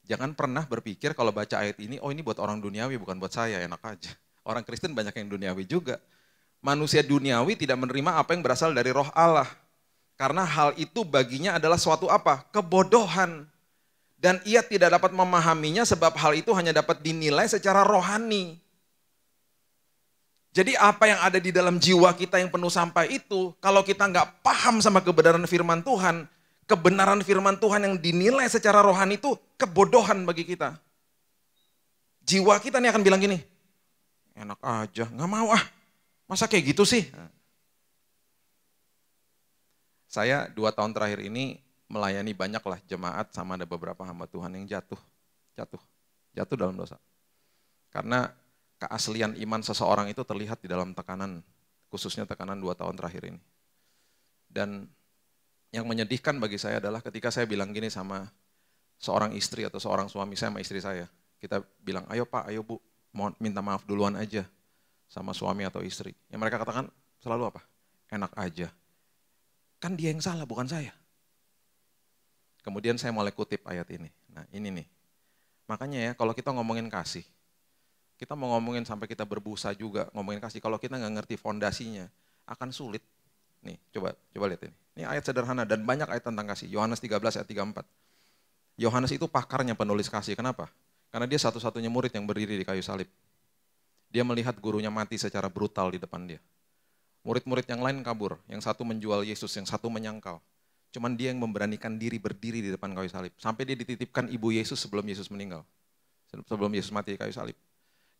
Jangan pernah berpikir kalau baca ayat ini, oh ini buat orang duniawi bukan buat saya, enak aja. Orang Kristen banyak yang duniawi juga. Manusia duniawi tidak menerima apa yang berasal dari roh Allah. Karena hal itu baginya adalah suatu apa? Kebodohan. Dan ia tidak dapat memahaminya sebab hal itu hanya dapat dinilai secara rohani. Jadi apa yang ada di dalam jiwa kita yang penuh sampah itu, kalau kita nggak paham sama kebenaran firman Tuhan yang dinilai secara rohani itu kebodohan bagi kita. Jiwa kita nih akan bilang gini, enak aja, nggak mau ah, masa kayak gitu sih? Saya 2 tahun terakhir ini melayani banyaklah jemaat sama ada beberapa hamba Tuhan yang jatuh dalam dosa. Karena keaslian iman seseorang itu terlihat di dalam tekanan, khususnya tekanan 2 tahun terakhir ini. Dan yang menyedihkan bagi saya adalah ketika saya bilang gini sama seorang istri atau seorang suami saya sama istri saya. Kita bilang, ayo Pak, ayo Bu, mau minta maaf duluan aja sama suami atau istri. Yang mereka katakan selalu apa? Enak aja. Kan dia yang salah, bukan saya. Kemudian saya mulai kutip ayat ini. Nah ini nih, makanya ya kalau kita ngomongin kasih, kita mau ngomongin sampai kita berbusa juga ngomongin kasih, kalau kita nggak ngerti fondasinya, akan sulit. Nih, coba lihat ini. Ini ayat sederhana dan banyak ayat tentang kasih. Yohanes 13 ayat 34. Yohanes itu pakarnya penulis kasih. Kenapa? Karena dia satu-satunya murid yang berdiri di kayu salib. Dia melihat gurunya mati secara brutal di depan dia. Murid-murid yang lain kabur. Yang satu menjual Yesus, yang satu menyangkal. Cuman dia yang memberanikan diri berdiri di depan kayu salib. Sampai dia dititipkan ibu Yesus sebelum Yesus meninggal. Sebelum Yesus mati di kayu salib.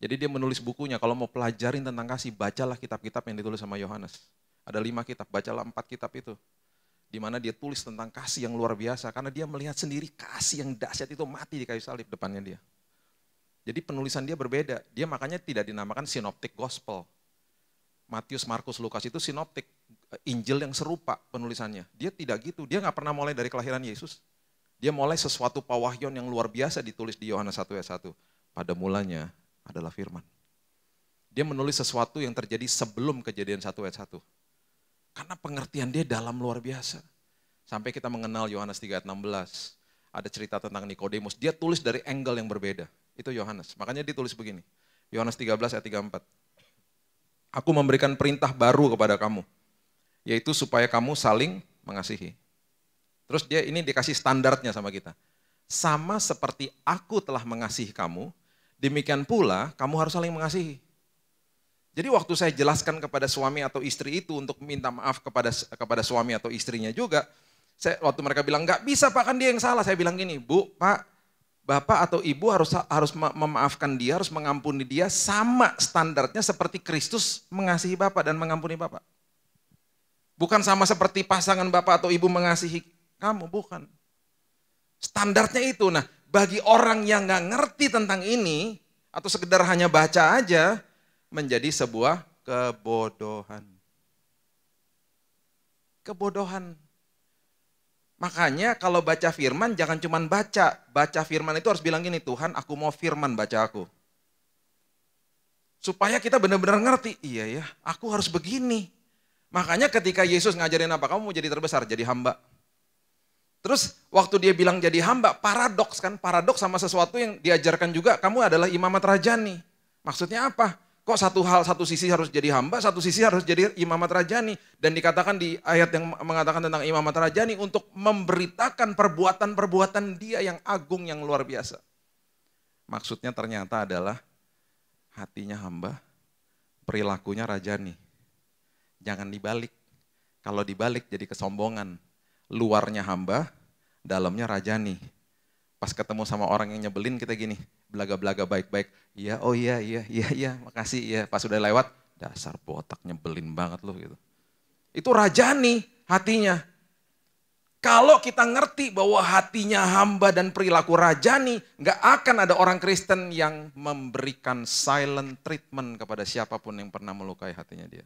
Jadi dia menulis bukunya. Kalau mau pelajarin tentang kasih, bacalah kitab-kitab yang ditulis sama Yohanes. Ada 5 kitab, bacalah 4 kitab itu. Di mana dia tulis tentang kasih yang luar biasa. Karena dia melihat sendiri kasih yang dahsyat itu mati di kayu salib depannya dia. Jadi penulisan dia berbeda. Dia makanya tidak dinamakan synoptic gospel. Matius, Markus, Lukas itu sinoptik. Injil yang serupa penulisannya. Dia tidak gitu. Dia nggak pernah mulai dari kelahiran Yesus. Dia mulai sesuatu pawahyon yang luar biasa ditulis di Yohanes 1 ayat 1. Pada mulanya adalah firman. Dia menulis sesuatu yang terjadi sebelum kejadian 1 ayat 1. Karena pengertian dia dalam luar biasa. Sampai kita mengenal Yohanes 3 ayat 16. Ada cerita tentang Nikodemus. Dia tulis dari angle yang berbeda. Itu Yohanes. Makanya dia tulis begini. Yohanes 13 ayat 34. Aku memberikan perintah baru kepada kamu. Yaitu supaya kamu saling mengasihi. Terus dia ini dikasih standarnya sama kita. Sama seperti aku telah mengasihi kamu, demikian pula kamu harus saling mengasihi. Jadi waktu saya jelaskan kepada suami atau istri itu untuk minta maaf kepada suami atau istrinya juga, waktu mereka bilang nggak bisa Pak, kan dia yang salah, saya bilang gini, Bu, Pak, Bapak atau Ibu harus memaafkan dia, harus mengampuni dia sama standarnya seperti Kristus mengasihi Bapak dan mengampuni Bapak. Bukan sama seperti pasangan Bapak atau Ibu mengasihi kamu, bukan. Standarnya itu. Nah, bagi orang yang nggak ngerti tentang ini atau sekedar hanya baca aja, menjadi sebuah kebodohan. Kebodohan. Makanya kalau baca firman jangan cuma baca. Baca firman itu harus bilang gini, Tuhan aku mau firman baca aku. Supaya kita benar-benar ngerti, iya ya aku harus begini. Makanya ketika Yesus ngajarin apa, kamu mau jadi terbesar, jadi hamba. Terus waktu dia bilang jadi hamba, paradoks kan, paradoks sama sesuatu yang diajarkan juga, kamu adalah imamat rajani. Maksudnya apa? Kok satu sisi harus jadi hamba, satu sisi harus jadi imamat rajani. Dan dikatakan di ayat yang mengatakan tentang imamat rajani untuk memberitakan perbuatan-perbuatan dia yang agung, yang luar biasa. Maksudnya ternyata adalah hatinya hamba, perilakunya rajani. Jangan dibalik. Kalau dibalik jadi kesombongan. Luarnya hamba, dalamnya rajani. Pas ketemu sama orang yang nyebelin kita gini, belaga-belaga baik-baik. Iya, oh iya, makasih ya. Pas udah lewat, dasar botak nyebelin banget loh gitu. Itu rajani hatinya. Kalau kita ngerti bahwa hatinya hamba dan perilaku rajani, nggak akan ada orang Kristen yang memberikan silent treatment kepada siapapun yang pernah melukai hatinya dia.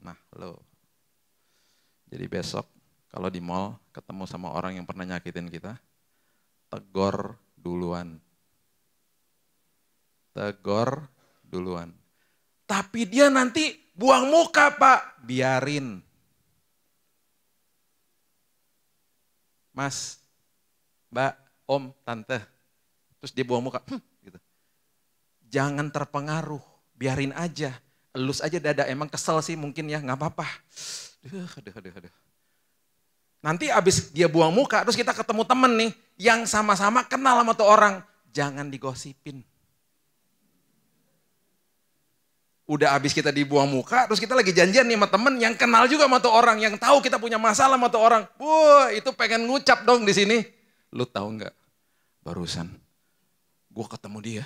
Nah lo, jadi besok kalau di mall ketemu sama orang yang pernah nyakitin kita, tegur duluan. Tegur duluan. Tapi dia nanti buang muka Pak, biarin. Mas, Mbak, om, tante. Terus dia buang muka, gitu. Jangan terpengaruh, biarin aja. Elus aja dada, emang kesel sih mungkin ya, gak apa-apa. Aduh. Nanti abis dia buang muka, terus kita ketemu temen nih, yang sama-sama kenal sama tuh orang. Jangan digosipin. Udah abis kita dibuang muka, terus kita lagi janjian nih sama temen yang kenal juga sama tuh orang, yang tahu kita punya masalah sama tuh orang. Wah, itu pengen ngucap dong di sini. Lu tahu nggak? Barusan gue ketemu dia.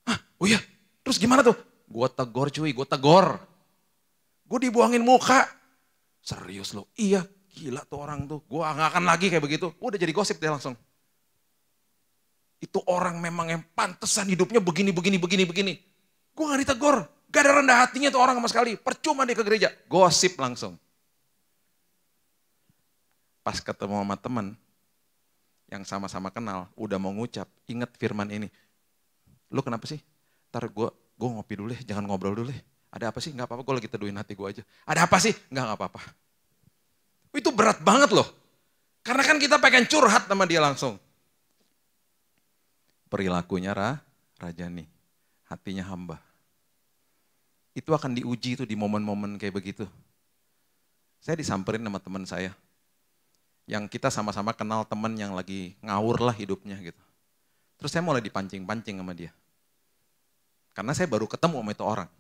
Hah, oh iya, terus gimana tuh? Gue tegor cuy, gue tegor. Gue dibuangin muka. Serius lo? Iya, gila tuh orang tuh. Gue gak akan lagi kayak begitu. Udah jadi gosip deh langsung. Itu orang memang yang pantesan hidupnya begini. Gue gak ditegur. Gak ada rendah hatinya tuh orang sama sekali. Percuma dia ke gereja. Gosip langsung. Pas ketemu sama teman yang sama-sama kenal, udah mau ngucap, inget firman ini. Lu kenapa sih? Ntar gue ngopi dulu deh, jangan ngobrol dulu deh. Ada apa sih? Gak apa-apa, gue lagi teduhin hati gue aja. Ada apa sih? Gak apa-apa. Itu berat banget loh. Karena kan kita pengen curhat sama dia langsung. Perilakunya rajani, hatinya hamba. Itu akan diuji tuh di momen-momen kayak begitu. Saya disamperin sama teman saya. Yang kita sama-sama kenal teman yang lagi ngawur lah hidupnya gitu. Terus saya mulai dipancing-pancing sama dia. Karena saya baru ketemu sama itu orang.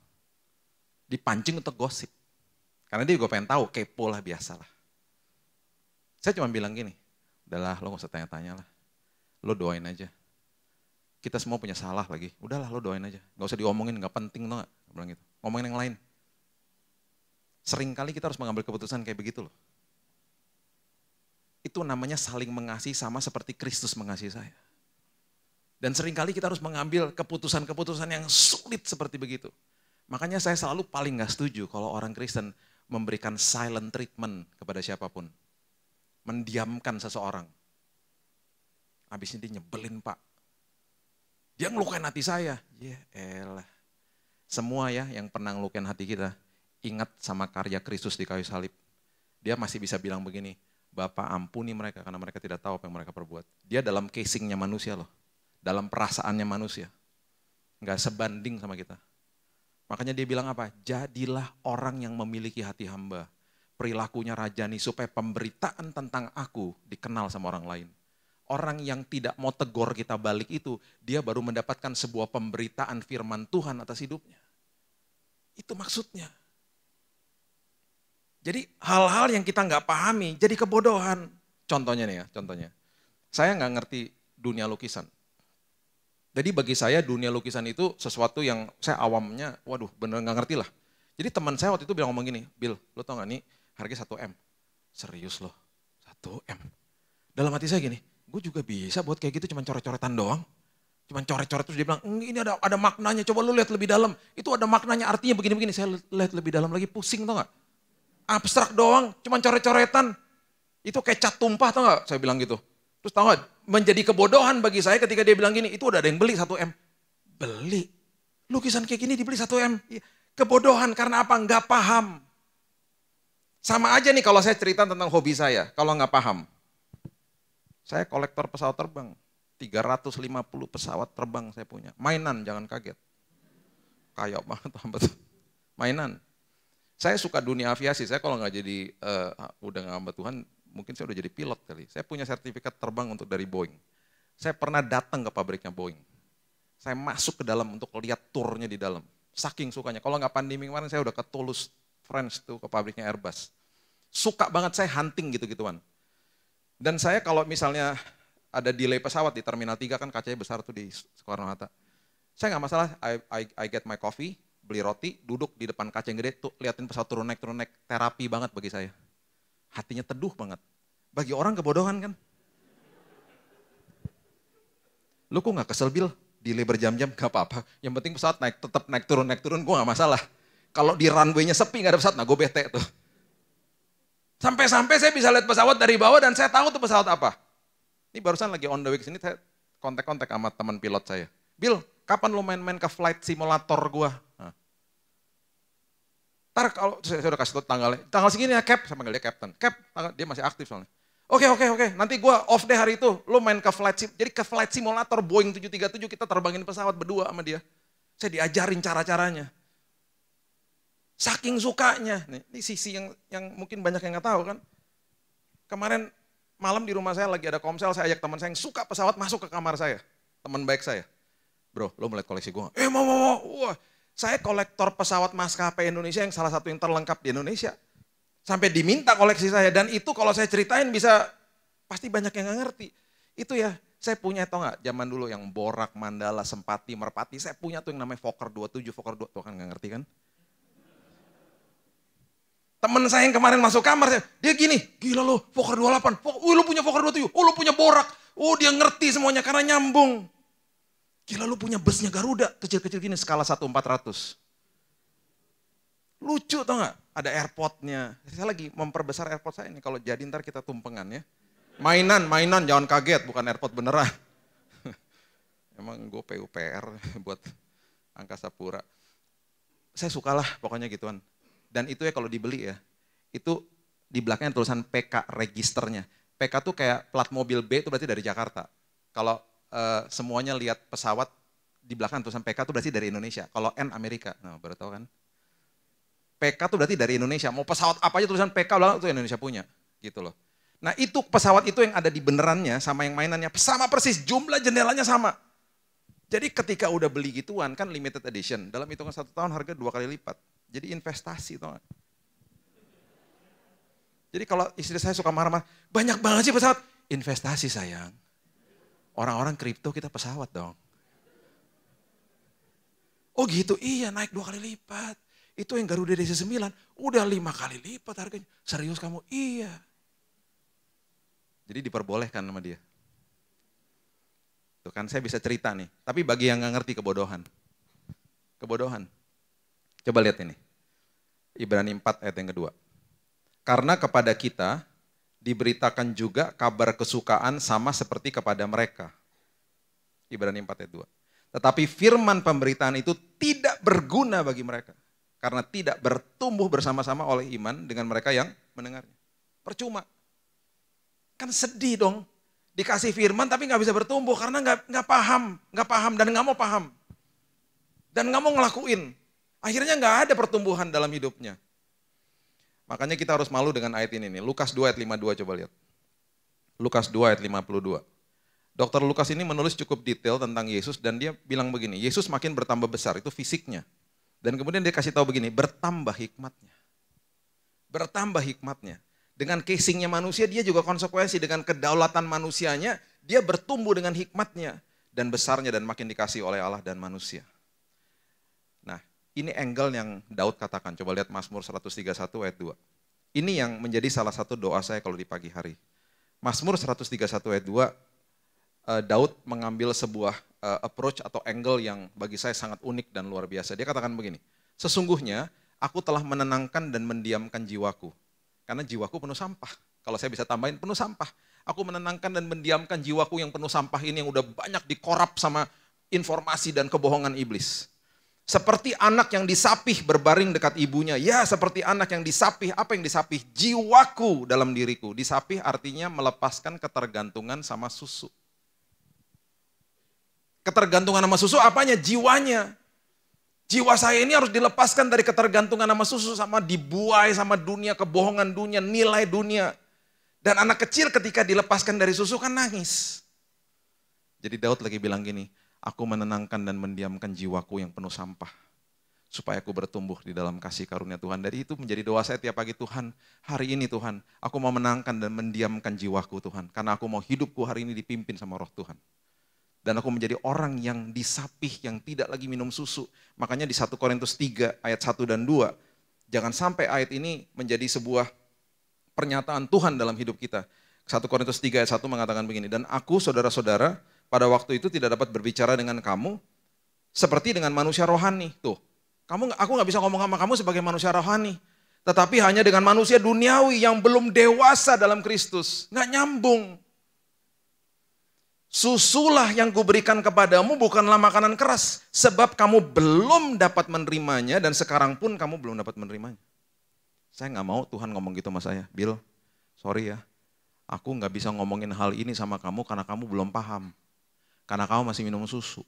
Dipancing untuk gosip. Karena dia juga pengen tahu, kepo lah, biasa lah. Saya cuma bilang gini, udahlah lo gak usah tanya-tanya lah. Lo doain aja. Kita semua punya salah lagi, udahlah lo doain aja. Gak usah diomongin, gak penting tau gak? Bilang gitu. Ngomongin yang lain. Seringkali kita harus mengambil keputusan kayak begitu loh. Itu namanya saling mengasihi sama seperti Kristus mengasihi saya. Dan seringkali kita harus mengambil keputusan-keputusan yang sulit seperti begitu. Makanya saya selalu paling gak setuju kalau orang Kristen memberikan silent treatment kepada siapapun. Mendiamkan seseorang. Habis ini dia nyebelin pak. Dia ngelukain hati saya. Ya elah. Semua ya yang pernah ngelukain hati kita, ingat sama karya Kristus di kayu salib. Dia masih bisa bilang begini, Bapa ampuni mereka karena mereka tidak tahu apa yang mereka perbuat. Dia dalam casingnya manusia loh. Dalam perasaannya manusia. Nggak sebanding sama kita. Makanya dia bilang apa? Jadilah orang yang memiliki hati hamba. Perilakunya rajani supaya pemberitaan tentang aku dikenal sama orang lain. Orang yang tidak mau tegur kita balik itu, dia baru mendapatkan sebuah pemberitaan firman Tuhan atas hidupnya. Itu maksudnya. Jadi hal-hal yang kita nggak pahami jadi kebodohan. Contohnya nih ya, contohnya. Saya nggak ngerti dunia lukisan. Jadi bagi saya dunia lukisan itu sesuatu yang saya awamnya, waduh bener nggak ngerti lah. Jadi teman saya waktu itu bilang ngomong gini, Bill, lo tau gak nih harganya 1 M. Serius loh, 1 M. Dalam hati saya gini, gue juga bisa buat kayak gitu cuman coret-coretan doang. Cuman coret-coret terus dia bilang, ini ada maknanya, coba lu lihat lebih dalam. Itu ada maknanya, artinya begini-begini. Saya lihat lebih dalam lagi, pusing tau gak? Abstrak doang, cuman coret-coretan. Itu kayak cat tumpah tau gak? Saya bilang gitu. Terus tau gak, menjadi kebodohan bagi saya ketika dia bilang gini, itu udah ada yang beli 1 M. Beli? Lukisan kayak gini dibeli 1 M? Kebodohan karena apa? Nggak paham. Sama aja nih kalau saya cerita tentang hobi saya, kalau nggak paham. Saya kolektor pesawat terbang. 350 pesawat terbang saya punya. Mainan, jangan kaget. Kayak banget, betul. Mainan. Saya suka dunia aviasi, saya kalau nggak jadi, udah nggak hamba Tuhan, mungkin saya udah jadi pilot kali. Saya punya sertifikat terbang untuk dari Boeing. Saya pernah datang ke pabriknya Boeing. Saya masuk ke dalam untuk lihat turnya di dalam. Saking sukanya. Kalau nggak pandemi kemarin saya udah ke Toulouse, France tuh ke pabriknya Airbus. Suka banget saya hunting gitu-gituan. Dan saya kalau misalnya ada delay pesawat di Terminal 3 kan kacanya besar tuh di Soekarno-Hatta. Saya nggak masalah, I get my coffee, beli roti, duduk di depan kaca yang gede, tuh liatin pesawat turun naik, terapi banget bagi saya. Hatinya teduh banget. Bagi orang kebodohan kan. Lu kok nggak kesel Bill? Delay berjam-jam gak apa-apa. Yang penting pesawat naik, tetap naik turun, gue gak masalah. Kalau di runway-nya sepi gak ada pesawat, nah gue bete tuh. Sampai-sampai saya bisa lihat pesawat dari bawah dan saya tahu tuh pesawat apa. Ini barusan lagi on the way ke sini, saya kontak-kontak sama teman pilot saya. Bill, kapan lu main-main ke flight simulator gue? Nah. Ntar kalau saya udah kasih tau tanggalnya, tanggal segini ya Cap, saya panggil dia Captain. Cap, dia masih aktif soalnya. Oke, nanti gue off deh hari itu, lo main ke jadi ke flight simulator Boeing 737 kita terbangin pesawat berdua sama dia. Saya diajarin cara-caranya. Saking sukanya, nih, ini sisi yang mungkin banyak yang gak tahu kan. Kemarin malam di rumah saya lagi ada komsel, saya ajak teman saya yang suka pesawat masuk ke kamar saya. Teman baik saya. Bro, lo melihat koleksi gue? Mau. Wah, saya kolektor pesawat maskapai Indonesia yang salah satu yang terlengkap di Indonesia. Sampai diminta koleksi saya. Dan itu kalau saya ceritain bisa, pasti banyak yang gak ngerti. Itu ya, saya punya tau gak, zaman dulu yang Borak, Mandala, Sempati, Merpati. Saya punya tuh yang namanya Fokker 27, Fokker 2, tuh kan gak ngerti kan. Temen saya yang kemarin masuk kamar, dia gini, gila lo, Fokker 28, lo punya Fokker 27, lo punya Borak. Oh dia ngerti semuanya karena nyambung. Gila lu punya busnya Garuda, kecil-kecil gini, skala 1/400. Lucu tau gak? Ada airportnya. Saya lagi memperbesar airport saya ini, kalau jadi ntar kita tumpengan ya. Mainan, jangan kaget, bukan airport beneran. Emang gue PUPR buat Angkasa Pura. Saya sukalah pokoknya gituan. Dan itu ya kalau dibeli ya, itu di belakangnya tulisan PK registernya. PK tuh kayak plat mobil B itu berarti dari Jakarta. Kalau semuanya lihat pesawat di belakang tulisan PK itu berarti dari Indonesia. Kalau N Amerika, nah baru tahu kan. PK itu berarti dari Indonesia. Mau pesawat apa aja tulisan PK belakang itu Indonesia punya, gitu loh. Nah itu pesawat itu yang ada di benerannya sama yang mainannya sama persis, jumlah jendelanya sama. Jadi ketika udah beli gituan kan limited edition, dalam hitungan 1 tahun harga 2 kali lipat. Jadi investasi tau gak? Jadi kalau istri saya suka marah-marah, banyak banget sih pesawat. Investasi sayang. Orang-orang kripto kita pesawat dong. Oh gitu, iya naik 2 kali lipat. Itu yang Garuda DC-9, udah 5 kali lipat harganya. Serius kamu? Iya. Jadi diperbolehkan sama dia. Tuh kan saya bisa cerita nih, tapi bagi yang gak ngerti kebodohan. Coba lihat ini. Ibrani 4 ayat yang kedua. Karena kepada kita diberitakan juga kabar kesukaan sama seperti kepada mereka. Ibrani 4 ayat 2. Tetapi firman pemberitaan itu tidak berguna bagi mereka. Karena tidak bertumbuh bersama-sama oleh iman dengan mereka yang mendengarnya. Percuma. Kan sedih dong. Dikasih firman tapi gak bisa bertumbuh karena gak paham dan gak mau paham. Dan gak mau ngelakuin. Akhirnya gak ada pertumbuhan dalam hidupnya. Makanya kita harus malu dengan ayat ini nih. Lukas 2 ayat 52 coba lihat. Lukas 2 ayat 52. Dr. Lukas ini menulis cukup detail tentang Yesus dan dia bilang begini, Yesus makin bertambah besar, itu fisiknya. Dan kemudian dia kasih tahu begini, bertambah hikmatnya. Bertambah hikmatnya. Dengan casingnya manusia dia juga konsekuensi, dengan kedaulatan manusianya dia bertumbuh dengan hikmatnya. Dan besarnya dan makin dikasih oleh Allah dan manusia. Nah ini angle yang Daud katakan, coba lihat Mazmur 131 ayat 2. Ini yang menjadi salah satu doa saya kalau di pagi hari. Mazmur 131 ayat 2, Daud mengambil sebuah approach atau angle yang bagi saya sangat unik dan luar biasa. Dia katakan begini, sesungguhnya aku telah menenangkan dan mendiamkan jiwaku. Karena jiwaku penuh sampah. Kalau saya bisa tambahin penuh sampah. Aku menenangkan dan mendiamkan jiwaku yang penuh sampah ini yang udah banyak dikorap sama informasi dan kebohongan iblis. Seperti anak yang disapih berbaring dekat ibunya. Ya seperti anak yang disapih, apa yang disapih? Jiwaku dalam diriku. Disapih artinya melepaskan ketergantungan sama susu. Ketergantungan sama susu apanya? Jiwanya. Jiwa saya ini harus dilepaskan dari ketergantungan sama susu, sama dibuai sama dunia, kebohongan dunia, nilai dunia. Dan anak kecil ketika dilepaskan dari susu kan nangis. Jadi Daud lagi bilang gini, aku menenangkan dan mendiamkan jiwaku yang penuh sampah. Supaya aku bertumbuh di dalam kasih karunia Tuhan. Dari itu menjadi doa saya tiap pagi, Tuhan hari ini Tuhan, aku mau menenangkan dan mendiamkan jiwaku Tuhan. Karena aku mau hidupku hari ini dipimpin sama roh Tuhan. Dan aku menjadi orang yang disapih, yang tidak lagi minum susu. Makanya di 1 Korintus 3 ayat 1 dan 2, jangan sampai ayat ini menjadi sebuah pernyataan Tuhan dalam hidup kita. 1 Korintus 3 ayat 1 mengatakan begini, dan aku saudara-saudara pada waktu itu tidak dapat berbicara dengan kamu seperti dengan manusia rohani. Tuh, aku gak bisa ngomong sama kamu sebagai manusia rohani. Tetapi hanya dengan manusia duniawi yang belum dewasa dalam Kristus. Gak nyambung. Susulah yang kuberikan kepadamu bukanlah makanan keras. Sebab kamu belum dapat menerimanya dan sekarang pun kamu belum dapat menerimanya. Saya gak mau Tuhan ngomong gitu sama saya. Bill, sorry ya. Aku nggak bisa ngomongin hal ini sama kamu karena kamu belum paham. Karena kamu masih minum susu.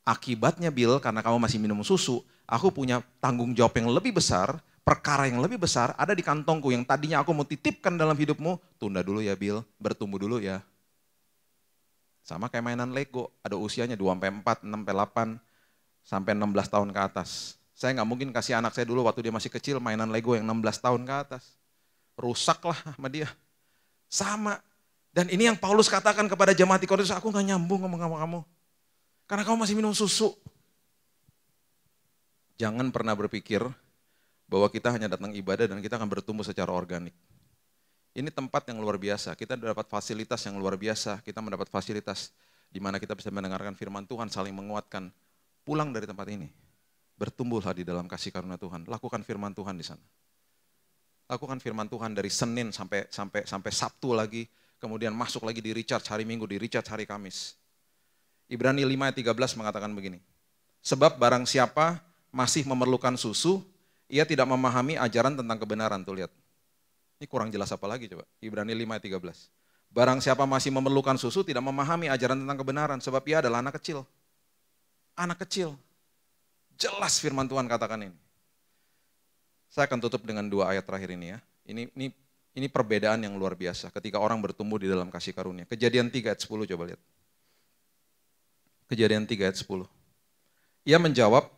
Akibatnya Bill, karena kamu masih minum susu, aku punya tanggung jawab yang lebih besar, perkara yang lebih besar ada di kantongku yang tadinya aku mau titipkan dalam hidupmu. Tunda dulu ya Bill, bertumbuh dulu ya. Sama kayak mainan Lego, ada usianya 2-4, 6-8, sampai 16 tahun ke atas. Saya nggak mungkin kasih anak saya dulu waktu dia masih kecil mainan Lego yang 16 tahun ke atas. Rusak lah sama dia. Sama. Dan ini yang Paulus katakan kepada jemaat di Korintus, aku nggak nyambung ngomong sama kamu. Karena kamu masih minum susu. Jangan pernah berpikir bahwa kita hanya datang ibadah dan kita akan bertumbuh secara organik. Ini tempat yang luar biasa, kita dapat fasilitas yang luar biasa, kita mendapat fasilitas di mana kita bisa mendengarkan firman Tuhan, saling menguatkan. Pulang dari tempat ini, bertumbuhlah di dalam kasih karunia Tuhan, lakukan firman Tuhan di sana. Lakukan firman Tuhan dari Senin sampai Sabtu lagi, kemudian masuk lagi di recharge hari Minggu, di recharge hari Kamis. Ibrani 5 ayat 13 mengatakan begini, sebab barang siapa masih memerlukan susu, ia tidak memahami ajaran tentang kebenaran. Tuh lihat, ini kurang jelas apa lagi coba, Ibrani 5 ayat 13. Barang siapa masih memerlukan susu, tidak memahami ajaran tentang kebenaran, sebab ia adalah anak kecil. Anak kecil, jelas firman Tuhan katakan ini. Saya akan tutup dengan 2 ayat terakhir ini ya. Ini perbedaan yang luar biasa ketika orang bertumbuh di dalam kasih karunia. Kejadian 3 ayat 10 coba lihat. Kejadian 3 ayat 10. Ia menjawab,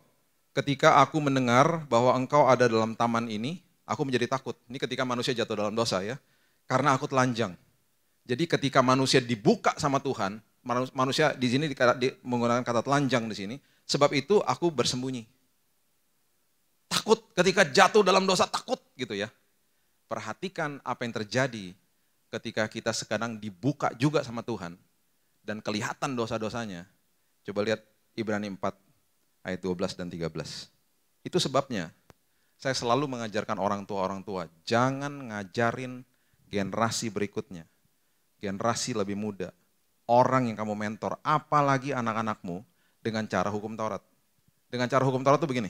ketika aku mendengar bahwa engkau ada dalam taman ini, aku menjadi takut. Ini ketika manusia jatuh dalam dosa ya. Karena aku telanjang. Jadi ketika manusia dibuka sama Tuhan, manusia di sini menggunakan kata telanjang di sini, sebab itu aku bersembunyi. Takut ketika jatuh dalam dosa, takut gitu ya. Perhatikan apa yang terjadi ketika kita sekarang dibuka juga sama Tuhan dan kelihatan dosa-dosanya. Coba lihat Ibrani 4 ayat 12 dan 13. Itu sebabnya saya selalu mengajarkan orang tua, jangan ngajarin generasi berikutnya, generasi lebih muda, orang yang kamu mentor, apalagi anak-anakmu dengan cara hukum Taurat. Dengan cara hukum Taurat itu begini.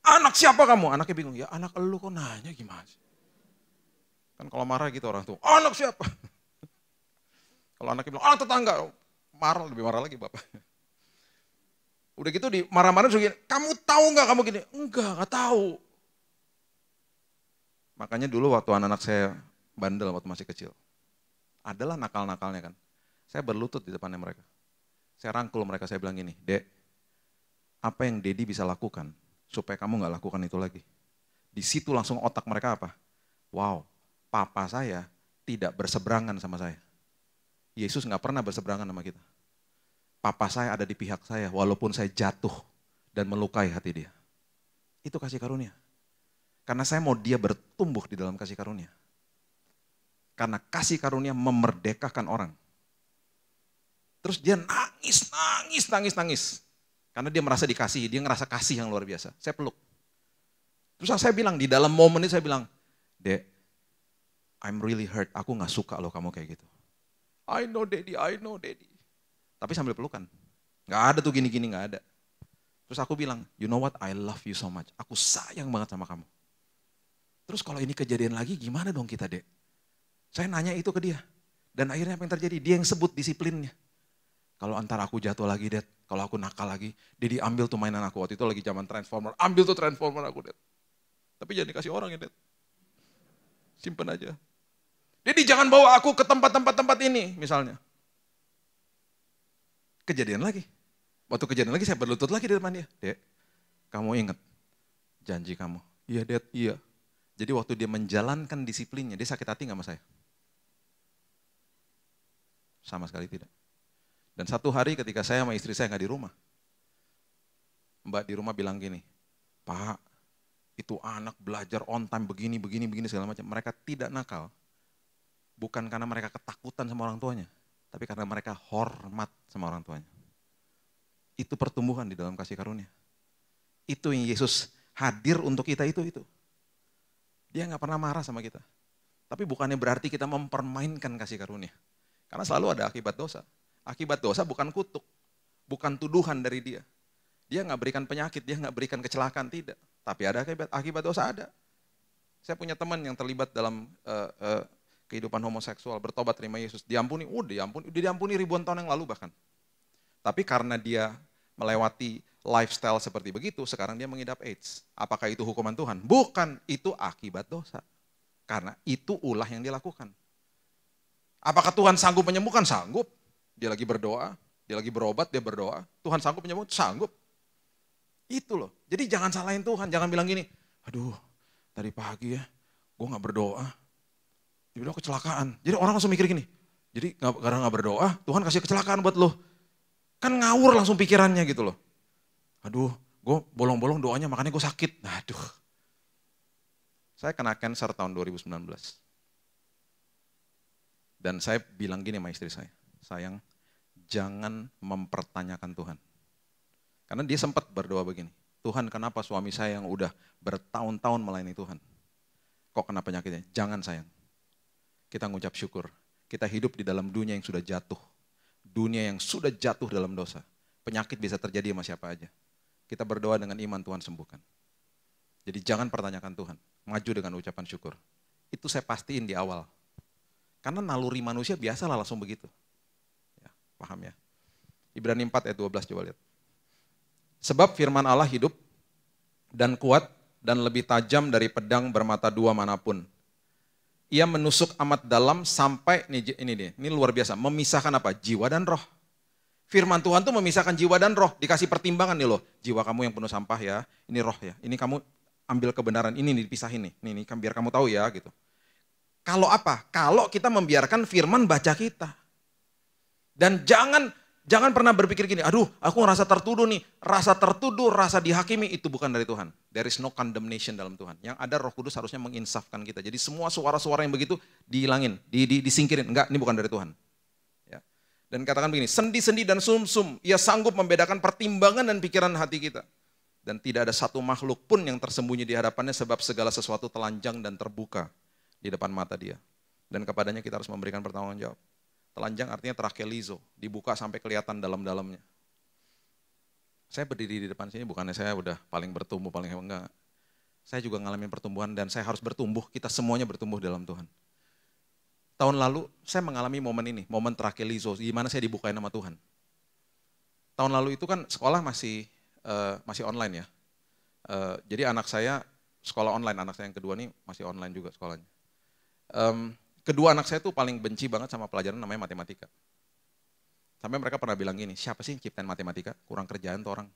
Anak siapa kamu? Anaknya bingung, ya anak elu kok nanya gimana sih? Kan kalau marah gitu orang tua, anak siapa? Kalau anaknya bilang, anak tetangga, marah, lebih marah lagi bapak. Udah gitu di marah-marah juga gini, kamu tahu nggak kamu gini? Enggak tahu. Makanya dulu waktu anak-anak saya bandel waktu masih kecil, adalah nakal-nakalnya kan. Saya berlutut di depannya mereka. Saya rangkul mereka, saya bilang gini, Dek, apa yang Dedi bisa lakukan supaya kamu nggak lakukan itu lagi? Di situ langsung otak mereka apa? Wow, papa saya tidak berseberangan sama saya. Yesus nggak pernah berseberangan sama kita. Papa saya ada di pihak saya walaupun saya jatuh dan melukai hati dia. Itu kasih karunia. Karena saya mau dia bertumbuh di dalam kasih karunia. Karena kasih karunia memerdekakan orang. Terus dia nangis. Karena dia merasa dikasihi, dia ngerasa kasih yang luar biasa. Saya peluk. Terus saya bilang, di dalam momen ini saya bilang, Dek, I'm really hurt, aku gak suka loh kamu kayak gitu. I know Daddy. Tapi sambil pelukan. Gak ada tuh gini-gini, gak ada. Terus aku bilang, you know what, I love you so much. Aku sayang banget sama kamu. Terus kalau ini kejadian lagi gimana dong kita, Dek? Saya nanya itu ke dia. Dan akhirnya apa yang terjadi? Dia yang sebut disiplinnya. Kalau antara aku jatuh lagi, Dad, kalau aku nakal lagi, Dedi ambil tuh mainan aku. Waktu itu lagi zaman Transformer, ambil tuh Transformer aku, Dad. Tapi jangan dikasih orang ya, Dad. Simpen aja. Dedi jangan bawa aku ke tempat-tempat ini, misalnya. Kejadian lagi. Waktu kejadian lagi saya berlutut lagi di depan dia. Dek, kamu ingat janji kamu? Iya, Dad, iya. Jadi waktu dia menjalankan disiplinnya, dia sakit hati gak sama saya? Sama sekali tidak. Dan satu hari ketika saya sama istri saya nggak di rumah, Mbak di rumah bilang gini, Pak, itu anak belajar on time begini segala macam. Mereka tidak nakal, bukan karena mereka ketakutan sama orang tuanya, tapi karena mereka hormat sama orang tuanya. Itu pertumbuhan di dalam kasih karunia. Itu yang Yesus hadir untuk kita itu. Dia nggak pernah marah sama kita. Tapi bukannya berarti kita mempermainkan kasih karunia. Karena selalu ada akibat dosa. Akibat dosa bukan kutuk, bukan tuduhan dari dia. Dia nggak berikan penyakit, dia nggak berikan kecelakaan, tidak. Tapi ada akibat dosa ada. Saya punya teman yang terlibat dalam kehidupan homoseksual, bertobat terima Yesus, diampuni ribuan tahun yang lalu bahkan. Tapi karena dia melewati lifestyle seperti begitu, sekarang dia mengidap AIDS. Apakah itu hukuman Tuhan? Bukan, itu akibat dosa. Karena itu ulah yang dia lakukan. Apakah Tuhan sanggup menyembuhkan? Sanggup. Dia lagi berdoa, dia lagi berobat, dia berdoa. Tuhan sanggup menyembuhkan? Sanggup. Itu loh. Jadi jangan salahin Tuhan, jangan bilang gini, aduh tadi pagi ya, gue gak berdoa. Tiba-tiba kecelakaan. Jadi orang langsung mikir gini, jadi karena gak berdoa, Tuhan kasih kecelakaan buat lo. Kan ngawur langsung pikirannya gitu loh. Aduh, gue bolong-bolong doanya makanya gue sakit. Nah, aduh. Saya kena cancer tahun 2019. Dan saya bilang gini sama istri saya, sayang, jangan mempertanyakan Tuhan. Karena dia sempat berdoa begini, Tuhan kenapa suami saya yang udah bertahun-tahun melayani Tuhan, kok kena penyakitnya? Jangan sayang, kita ngucap syukur, kita hidup di dalam dunia yang sudah jatuh, dunia yang sudah jatuh dalam dosa. Penyakit bisa terjadi sama siapa aja. Kita berdoa dengan iman, Tuhan sembuhkan. Jadi jangan pertanyakan Tuhan, maju dengan ucapan syukur. Itu saya pastiin di awal. Karena naluri manusia biasalah langsung begitu. Ya, paham ya? Ibrani 4 ayat 12 coba lihat. Sebab firman Allah hidup dan kuat dan lebih tajam dari pedang bermata dua manapun. Ia menusuk amat dalam sampai, ini luar biasa, memisahkan apa? Jiwa dan roh. Firman Tuhan tuh memisahkan jiwa dan roh, dikasih pertimbangan nih loh. Jiwa kamu yang penuh sampah ya, ini roh ya. Ini kamu ambil kebenaran, ini dipisahin nih. Nih biar kamu tahu ya gitu. Kalau apa? Kalau kita membiarkan firman baca kita. Dan jangan pernah berpikir gini, aduh aku ngerasa tertuduh nih. Rasa tertuduh, rasa dihakimi itu bukan dari Tuhan. There is no condemnation dalam Tuhan. Yang ada Roh Kudus harusnya menginsafkan kita. Jadi semua suara-suara yang begitu dihilangin, disingkirin. Enggak, ini bukan dari Tuhan. Ya. Dan katakan begini, sendi-sendi dan sumsum, ia sanggup membedakan pertimbangan dan pikiran hati kita. Dan tidak ada satu makhluk pun yang tersembunyi di hadapannya sebab segala sesuatu telanjang dan terbuka di depan mata dia. Dan kepadanya kita harus memberikan pertanggungan jawab. Telanjang artinya trakelizo, dibuka sampai kelihatan dalam-dalamnya. Saya berdiri di depan sini bukannya saya udah paling bertumbuh, paling hebat, enggak. Saya juga ngalamin pertumbuhan dan saya harus bertumbuh, kita semuanya bertumbuh dalam Tuhan. Tahun lalu saya mengalami momen ini, momen trakelizo, di mana saya dibukain sama Tuhan. Tahun lalu itu kan sekolah masih online ya. Jadi anak saya sekolah online, anak saya yang kedua nih masih online juga sekolahnya. Kedua anak saya tuh paling benci banget sama pelajaran namanya matematika. Sampai mereka pernah bilang gini, siapa sih yang ciptain matematika? Kurang kerjaan tuh orang.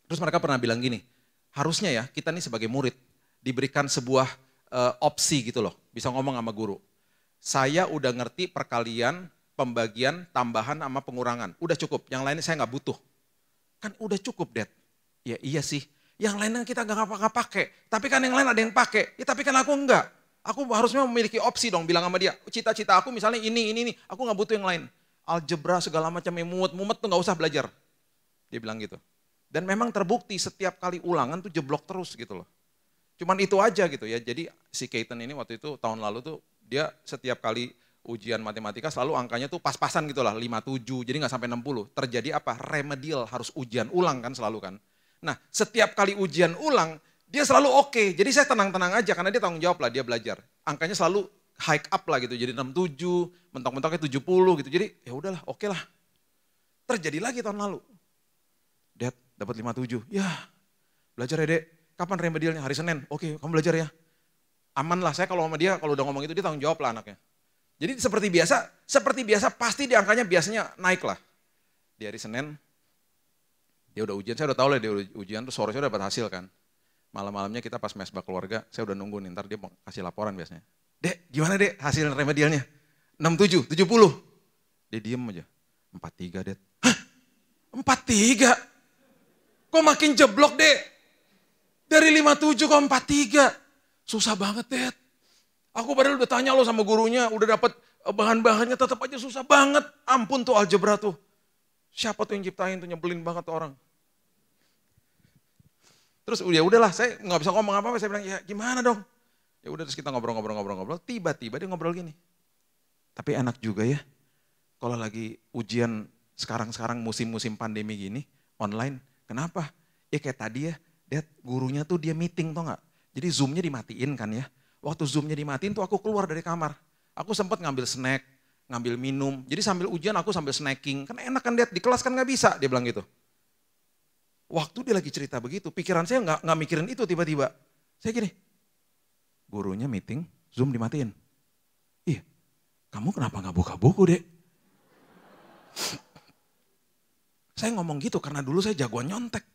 Terus mereka pernah bilang gini, harusnya ya kita nih sebagai murid diberikan sebuah opsi gitu loh. Bisa ngomong sama guru. Saya udah ngerti perkalian, pembagian, tambahan sama pengurangan. Udah cukup, yang lainnya saya nggak butuh. Kan udah cukup, Dad. Ya iya sih, yang lainnya kita nggak pakai. Tapi kan yang lain ada yang pakai, ya tapi kan aku enggak. Aku harusnya memiliki opsi dong, bilang sama dia, cita-cita aku misalnya ini, aku gak butuh yang lain. Algebra segala macam yang mumet tuh gak usah belajar. Dia bilang gitu. Dan memang terbukti setiap kali ulangan tuh jeblok terus gitu loh. Cuman itu aja gitu ya, jadi si Keaton ini waktu itu tahun lalu tuh, dia setiap kali ujian matematika selalu angkanya tuh pas-pasan gitu lah, 57, jadi gak sampai 60. Terjadi apa? Remedial, harus ujian ulang kan selalu kan. Nah setiap kali ujian ulang, dia selalu oke, jadi saya tenang-tenang aja karena dia tanggung jawab lah, dia belajar. Angkanya selalu high up lah gitu, jadi 67, mentok-mentoknya 70 gitu. Jadi ya udahlah, oke lah. Terjadi lagi tahun lalu. Dad, dapat 57. Ya, belajar ya Dek. Kapan remedialnya? Hari Senin. Oke, kamu belajar ya. Aman lah, saya kalau sama dia, kalau udah ngomong itu dia tanggung jawab lah anaknya. Jadi seperti biasa pasti di angkanya biasanya naik lah. Di hari Senin, dia udah ujian, saya udah tahu lah dia ujian, terus sore saya udah dapat hasil kan. Malam-malamnya kita pas mesbah keluarga, saya udah nunggu nih, ntar dia mau kasih laporan biasanya. Dek, gimana Dek hasil remedialnya? 67, 70. Dia diem aja, 43 Dek. Hah? 43? Kok makin jeblok Dek? Dari 57 kok 43? Susah banget Dek. Aku padahal udah tanya lo sama gurunya, udah dapet bahan-bahannya tetap aja susah banget. Ampun tuh algebra tuh. Siapa tuh yang ciptain tuh, nyebelin banget tuh orang. Terus ya udahlah, saya nggak bisa ngomong apa-apa, saya bilang ya gimana dong. Ya udah terus kita ngobrol, tiba-tiba dia ngobrol gini. Tapi enak juga ya, kalau lagi ujian sekarang musim-musim pandemi gini, online, kenapa? Ya kayak tadi ya, Dad, gurunya tuh dia meeting tau nggak? Jadi Zoom-nya dimatiin kan ya. Waktu Zoom-nya dimatiin tuh aku keluar dari kamar. Aku sempat ngambil snack, ngambil minum. Jadi sambil ujian aku sambil snacking. Kan enak kan Dad, di kelas kan gak bisa, dia bilang gitu. Waktu dia lagi cerita begitu, pikiran saya nggak mikirin itu tiba-tiba. Saya gini, gurunya meeting, Zoom dimatiin. Iya, kamu kenapa gak buka buku Dek? Saya ngomong gitu karena dulu saya jagoan nyontek.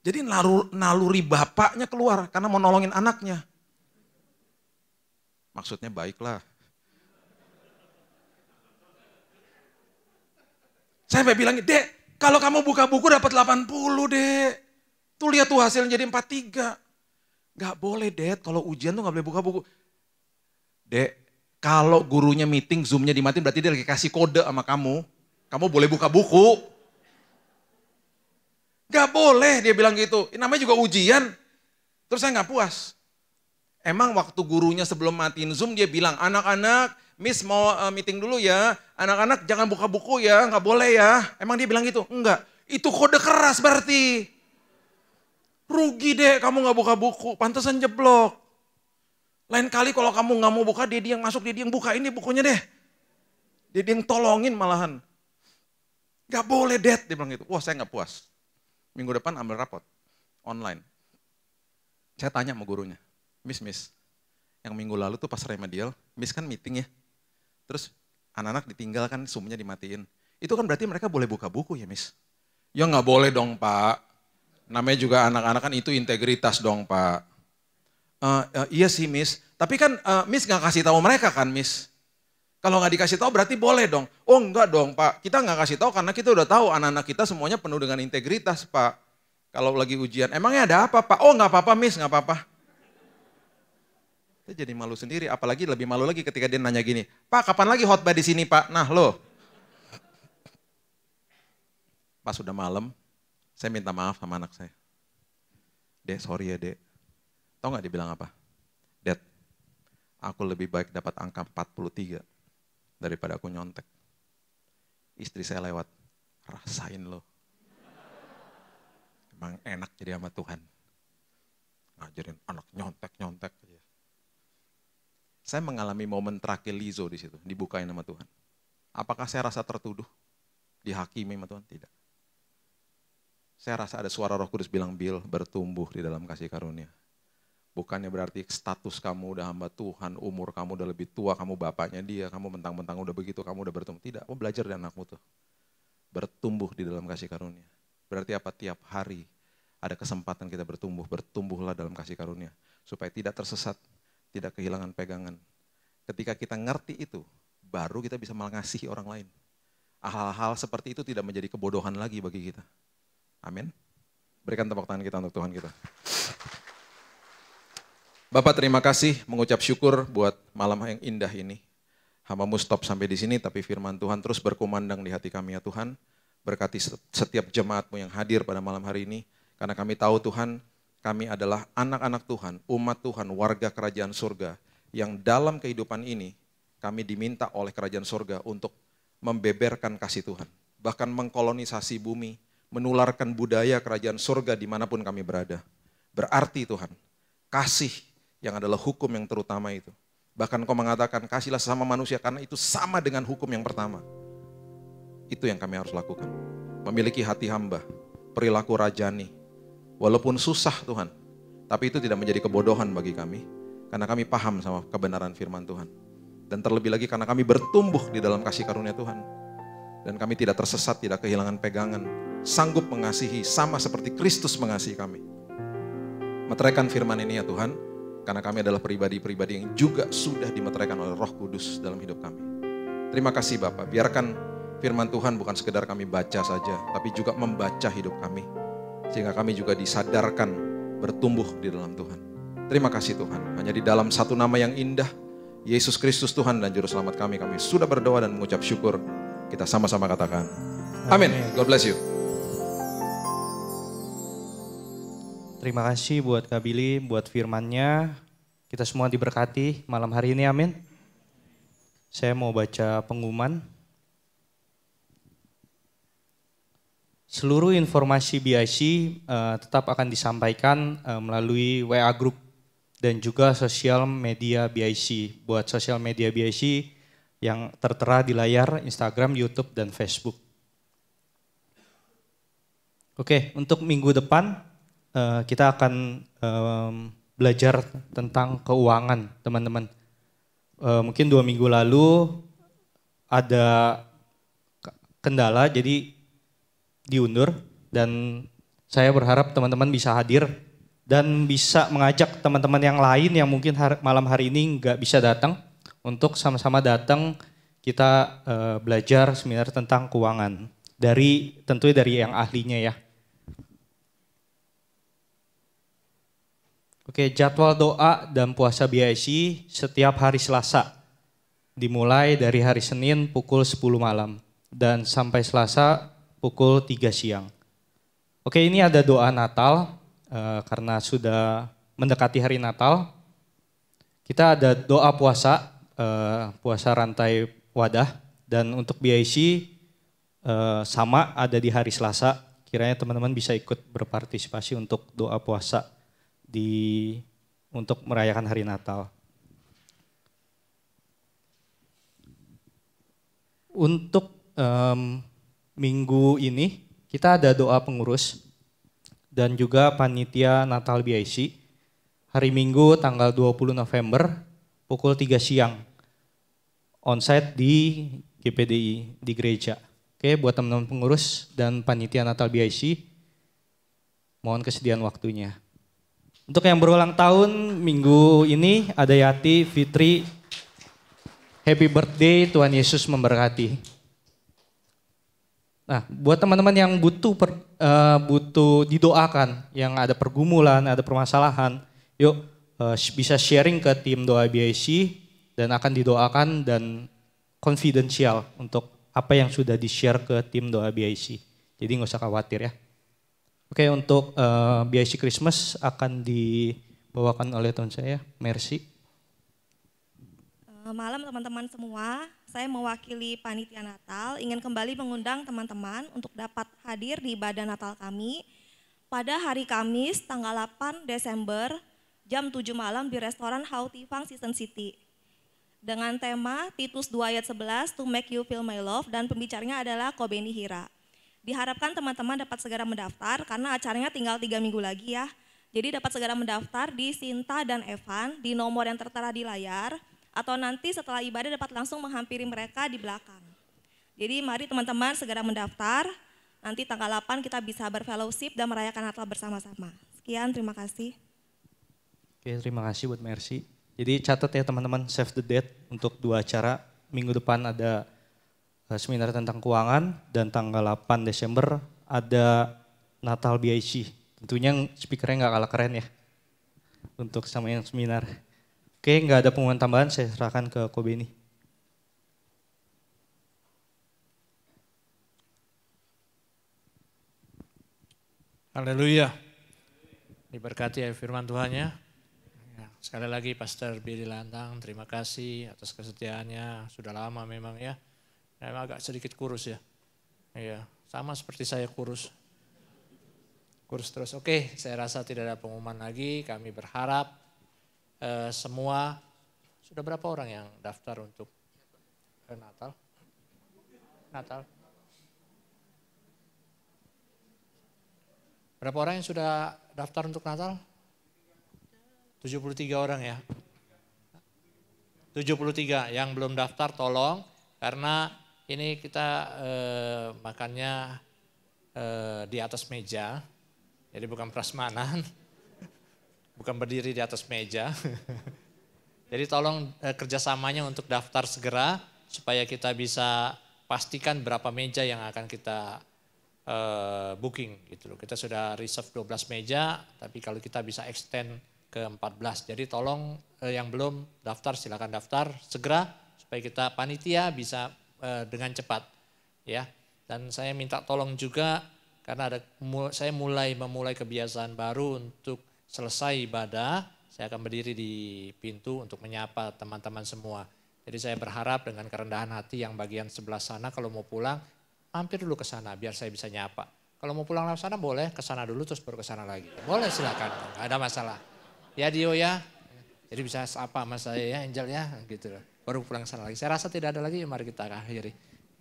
Jadi naluri bapaknya keluar karena mau nolongin anaknya. Maksudnya baiklah. Saya sampai bilang, Dek, kalau kamu buka buku dapat 80 Dek. Tuh lihat tuh hasilnya jadi 43. Gak boleh Dek, kalau ujian tuh gak boleh buka buku. Dek, kalau gurunya meeting, Zoom-nya dimatiin berarti dia lagi kasih kode sama kamu. Kamu boleh buka buku. Gak boleh dia bilang gitu, namanya juga ujian. Terus saya gak puas. Emang waktu gurunya sebelum matiin Zoom dia bilang, anak-anak Miss mau meeting dulu ya, anak-anak jangan buka buku ya, gak boleh ya. Emang dia bilang gitu? Enggak, itu kode keras berarti. Rugi deh kamu gak buka buku, pantesan jeblok. Lain kali kalau kamu gak mau buka, dia yang masuk, dia yang buka ini bukunya deh. Dia yang tolongin malahan. Gak boleh Dad, dia bilang gitu. Wah saya gak puas. Minggu depan ambil rapot, online. Saya tanya sama gurunya, Miss, yang minggu lalu tuh pas remedial, Miss kan meeting ya. Terus anak-anak ditinggalkan, Zoom-nya dimatiin. Itu kan berarti mereka boleh buka buku ya Miss? Ya nggak boleh dong Pak. Namanya juga anak-anak kan itu integritas dong Pak. Iya sih Miss, tapi kan Miss nggak kasih tahu mereka kan Miss? Kalau nggak dikasih tahu berarti boleh dong. Oh enggak dong Pak, kita nggak kasih tahu karena kita udah tahu anak-anak kita semuanya penuh dengan integritas Pak. Kalau lagi ujian, emangnya ada apa Pak? Oh nggak apa-apa Miss, nggak apa-apa. Saya jadi malu sendiri, apalagi lebih malu lagi ketika dia nanya gini, Pak kapan lagi khotbah di sini Pak? Nah loh. Pas udah malam, saya minta maaf sama anak saya. Dek sorry ya Dek. Tahu nggak dia bilang apa? Dad, aku lebih baik dapat angka 43 daripada aku nyontek. Istri saya lewat, rasain lo. Emang enak jadi sama Tuhan. Ngajarin anak nyontek-nyontek aja. Saya mengalami momen trakelizo di situ, dibukain sama Tuhan. Apakah saya rasa tertuduh? Dihakimi sama Tuhan? Tidak. Saya rasa ada suara Roh Kudus bilang, Bill, bertumbuh di dalam kasih karunia. Bukannya berarti status kamu udah hamba Tuhan, umur kamu udah lebih tua, kamu bapaknya dia, kamu mentang-mentang udah begitu, kamu udah bertumbuh. Tidak, kamu belajar dari anakmu tuh. Bertumbuh di dalam kasih karunia. Berarti apa? Tiap hari ada kesempatan kita bertumbuh, bertumbuhlah dalam kasih karunia. Supaya tidak tersesat, tidak kehilangan pegangan. Ketika kita ngerti itu, baru kita bisa mengasihi orang lain. Hal-hal seperti itu tidak menjadi kebodohan lagi bagi kita. Amin. Berikan tepuk tangan kita untuk Tuhan kita. Bapak terima kasih mengucap syukur buat malam yang indah ini. Hamba-Mu stop sampai di sini, tapi firman Tuhan terus berkumandang di hati kami ya Tuhan. Berkati setiap jemaat-Mu yang hadir pada malam hari ini. Karena kami tahu Tuhan, kami adalah anak-anak Tuhan, umat Tuhan, warga kerajaan surga. Yang dalam kehidupan ini, kami diminta oleh kerajaan surga untuk membeberkan kasih Tuhan. Bahkan mengkolonisasi bumi, menularkan budaya kerajaan surga dimanapun kami berada. Berarti Tuhan, kasih yang adalah hukum yang terutama itu. Bahkan Kau mengatakan kasihlah sesama manusia karena itu sama dengan hukum yang pertama. Itu yang kami harus lakukan. Memiliki hati hamba, perilaku rajani. Walaupun susah Tuhan, tapi itu tidak menjadi kebodohan bagi kami. Karena kami paham sama kebenaran firman Tuhan. Dan terlebih lagi karena kami bertumbuh di dalam kasih karunia Tuhan. Dan kami tidak tersesat, tidak kehilangan pegangan. Sanggup mengasihi sama seperti Kristus mengasihi kami. Meteraikan firman ini ya Tuhan, karena kami adalah pribadi-pribadi yang juga sudah dimeteraikan oleh Roh Kudus dalam hidup kami. Terima kasih Bapak, biarkan firman Tuhan bukan sekedar kami baca saja, tapi juga membaca hidup kami. Sehingga kami juga disadarkan bertumbuh di dalam Tuhan. Terima kasih Tuhan, hanya di dalam satu nama yang indah, Yesus Kristus Tuhan dan Juru Selamat kami sudah berdoa dan mengucap syukur. Kita sama-sama katakan, amin. God bless you. Terima kasih buat Kak Billy, buat firman-Nya. Kita semua diberkati malam hari ini, amin. Saya mau baca pengumuman. Seluruh informasi BIC tetap akan disampaikan melalui WA Group dan juga sosial media BIC. Buat sosial media BIC yang tertera di layar Instagram, YouTube, dan Facebook. Oke, untuk minggu depan kita akan belajar tentang keuangan, teman-teman. Mungkin 2 minggu lalu ada kendala, jadi diundur. Dan saya berharap teman-teman bisa hadir dan bisa mengajak teman-teman yang lain yang mungkin malam hari ini nggak bisa datang untuk sama-sama datang kita belajar seminar tentang keuangan. Tentunya dari yang ahlinya ya. Oke, jadwal doa dan puasa BIC setiap hari Selasa. Dimulai dari hari Senin pukul 10 malam dan sampai Selasa pukul 3 siang. Oke, ini ada doa Natal karena sudah mendekati hari Natal. Kita ada doa puasa, puasa rantai wadah, dan untuk BIC sama ada di hari Selasa. Kiranya teman-teman bisa ikut berpartisipasi untuk doa puasa untuk merayakan hari Natal. Untuk minggu ini kita ada doa pengurus dan juga panitia Natal BIC. Hari Minggu tanggal 20 November pukul 3 siang. Onsite di GPDI di gereja. Oke, buat teman-teman pengurus dan panitia Natal BIC, mohon kesediaan waktunya. Untuk yang berulang tahun minggu ini ada Yati, Fitri. Happy birthday, Tuhan Yesus memberkati. Nah, buat teman-teman yang butuh didoakan, yang ada pergumulan, ada permasalahan, yuk bisa sharing ke tim doa BIC dan akan didoakan dan confidential untuk apa yang sudah di-share ke tim doa BIC. Jadi nggak usah khawatir ya. Oke, untuk BIC Christmas akan dibawakan oleh teman saya, Mercy. Malam teman-teman semua, saya mewakili panitia Natal ingin kembali mengundang teman-teman untuk dapat hadir di ibadah Natal kami pada hari Kamis tanggal 8 Desember jam 7 malam di restoran Hautifang Season City. Dengan tema Titus 2 ayat 11, To Make You Feel My Love, dan pembicaranya adalah Kobeni Hira. Diharapkan teman-teman dapat segera mendaftar karena acaranya tinggal 3 minggu lagi ya. Jadi dapat segera mendaftar di Sinta dan Evan di nomor yang tertera di layar, atau nanti setelah ibadah dapat langsung menghampiri mereka di belakang. Jadi mari teman-teman segera mendaftar, nanti tanggal 8 kita bisa berfellowship dan merayakan Natal bersama-sama. Sekian, terima kasih. Oke, terima kasih buat Mercy. Jadi catat ya teman-teman, save the date untuk 2 acara. Minggu depan ada seminar tentang keuangan dan tanggal 8 Desember ada Natal BIC. Tentunya speakernya nggak kalah keren ya untuk sama yang seminar. Oke, nggak ada pengumuman tambahan, saya serahkan ke Kobeni. Haleluya. Diberkati ya firman Tuhannya. Ya, sekali lagi Pastor Billy Lantang, terima kasih atas kesetiaannya. Sudah lama memang ya. Memang agak sedikit kurus ya. Iya, sama seperti saya kurus. Kurus terus. Oke, saya rasa tidak ada pengumuman lagi. Kami berharap semua, sudah berapa orang yang daftar untuk Natal? Berapa orang yang sudah daftar untuk Natal? 73 orang ya. 73 yang belum daftar tolong, karena ini kita makannya di atas meja, jadi bukan prasmanan. Bukan berdiri di atas meja. Jadi tolong kerjasamanya untuk daftar segera supaya kita bisa pastikan berapa meja yang akan kita booking gitu loh. Kita sudah reserve 12 meja, tapi kalau kita bisa extend ke 14. Jadi tolong yang belum daftar silakan daftar segera supaya kita panitia bisa dengan cepat ya. Dan saya minta tolong juga karena saya memulai kebiasaan baru untuk selesai ibadah, saya akan berdiri di pintu untuk menyapa teman-teman semua. Jadi saya berharap dengan kerendahan hati yang bagian sebelah sana kalau mau pulang, mampir dulu ke sana biar saya bisa nyapa. Kalau mau pulang lewat sana boleh, ke sana dulu terus baru ke sana lagi. Boleh silakan, nggak ada masalah. Ya Dio ya, Jadi bisa sapa sama saya ya Angel ya gitu loh. Baru pulang sana lagi. Saya rasa tidak ada lagi, mari kita akhiri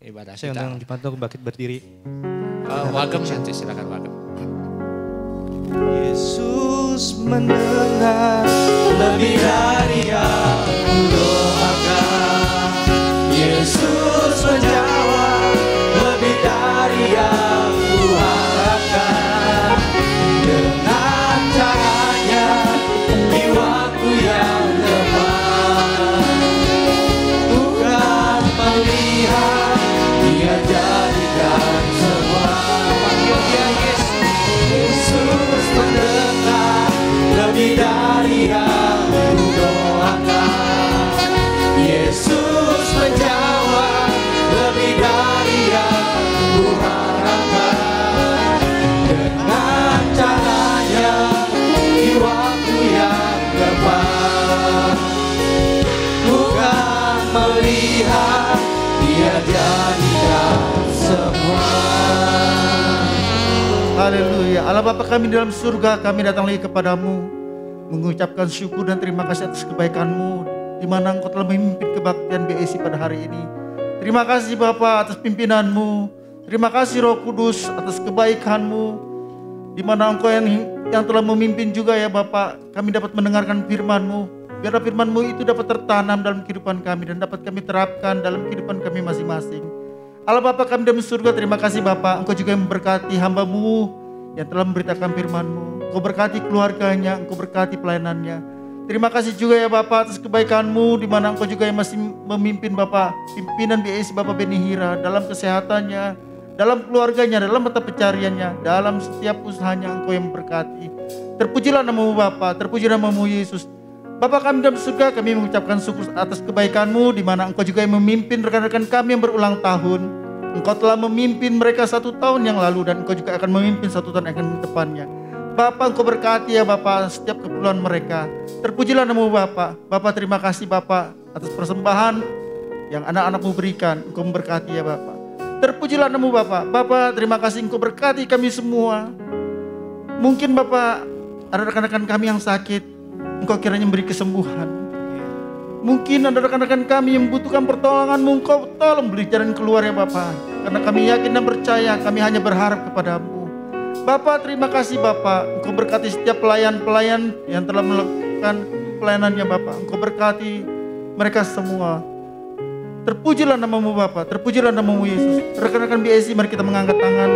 ibadah Saya kita. undang Jipanto bangkit berdiri. Wagem nanti silakan Wagem. Yesus mendengar lebih dari yang kudoakan. Yesus menjawab lebih dari yang kuharapkan. Dengan caranya di waktu yang tepat, Tuhan melihat, Dia jadikan semua. Panggil Dia Yesus. Yesus mendengar lebih dari yang kudoakan. Yesus menjawab lebih dari yang kuharapkan. Dengan caranya di waktu yang tepat, Tuhan melihat, Dia jadikan semua. Haleluya. Allah Bapa kami dalam surga, kami datang lagi kepadamu mengucapkan syukur dan terima kasih atas kebaikan-Mu di mana Engkau telah memimpin kebaktian BSI pada hari ini. Terima kasih Bapa atas pimpinan-Mu. Terima kasih Roh Kudus atas kebaikan-Mu di mana Engkau yang telah memimpin juga ya Bapa. Kami dapat mendengarkan firman-Mu. Biarlah firman-Mu itu dapat tertanam dalam kehidupan kami dan dapat kami terapkan dalam kehidupan kami masing-masing. Allah Bapa kami dalam surga, terima kasih Bapa. Engkau juga yang memberkati hamba-Mu yang telah memberitakan firman-Mu. Engkau berkati keluarganya, Engkau berkati pelayanannya. Terima kasih juga ya Bapa atas kebaikan-Mu di mana Engkau juga yang masih memimpin Bapa, pimpinan BSI Bapa Beni Hira dalam kesehatannya, dalam keluarganya, dalam mata pencariannya, dalam setiap usahanya Engkau yang memberkati. Terpujilah nama-Mu Bapa, terpujilah nama-Mu Yesus. Bapa kami dalam surga, kami mengucapkan syukur atas kebaikan-Mu di mana Engkau juga yang memimpin rekan-rekan kami yang berulang tahun. Engkau telah memimpin mereka 1 tahun yang lalu dan Engkau juga akan memimpin 1 tahun yang akan depannya. Bapa Engkau berkati ya Bapa setiap keperluan mereka. Terpujilah nama-Mu Bapa. Bapa terima kasih Bapa atas persembahan yang anak-anak-Mu berikan. Engkau memberkati ya Bapa. Terpujilah nama-Mu Bapa. Bapa terima kasih Engkau berkati kami semua. Mungkin Bapa ada rekan-rekan kami yang sakit, Engkau kiranya memberi kesembuhan. Mungkin ada rekan-rekan kami yang membutuhkan pertolongan-Mu, Engkau tolong beri jalan keluar ya Bapa. Karena kami yakin dan percaya, kami hanya berharap kepada-Mu. Bapa terima kasih Bapa, Engkau berkati setiap pelayan-pelayan yang telah melakukan pelayanannya Bapa. Engkau berkati mereka semua. Terpujilah nama-Mu Bapa, terpujilah nama-Mu Yesus. Rekan-rekan BSI mari kita mengangkat tangan.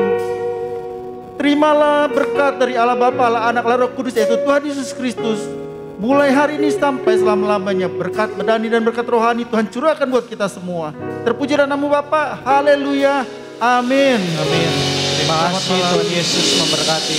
Terimalah berkat dari Allah Bapa, Allah Anak, Allah Roh Kudus yaitu Tuhan Yesus Kristus. Mulai hari ini sampai selama-lamanya berkat medani dan berkat rohani Tuhan curahkan buat kita semua. Terpujilah nama Bapa. Haleluya. Amin. Amin. Terima kasih Tuhan Yesus memberkati.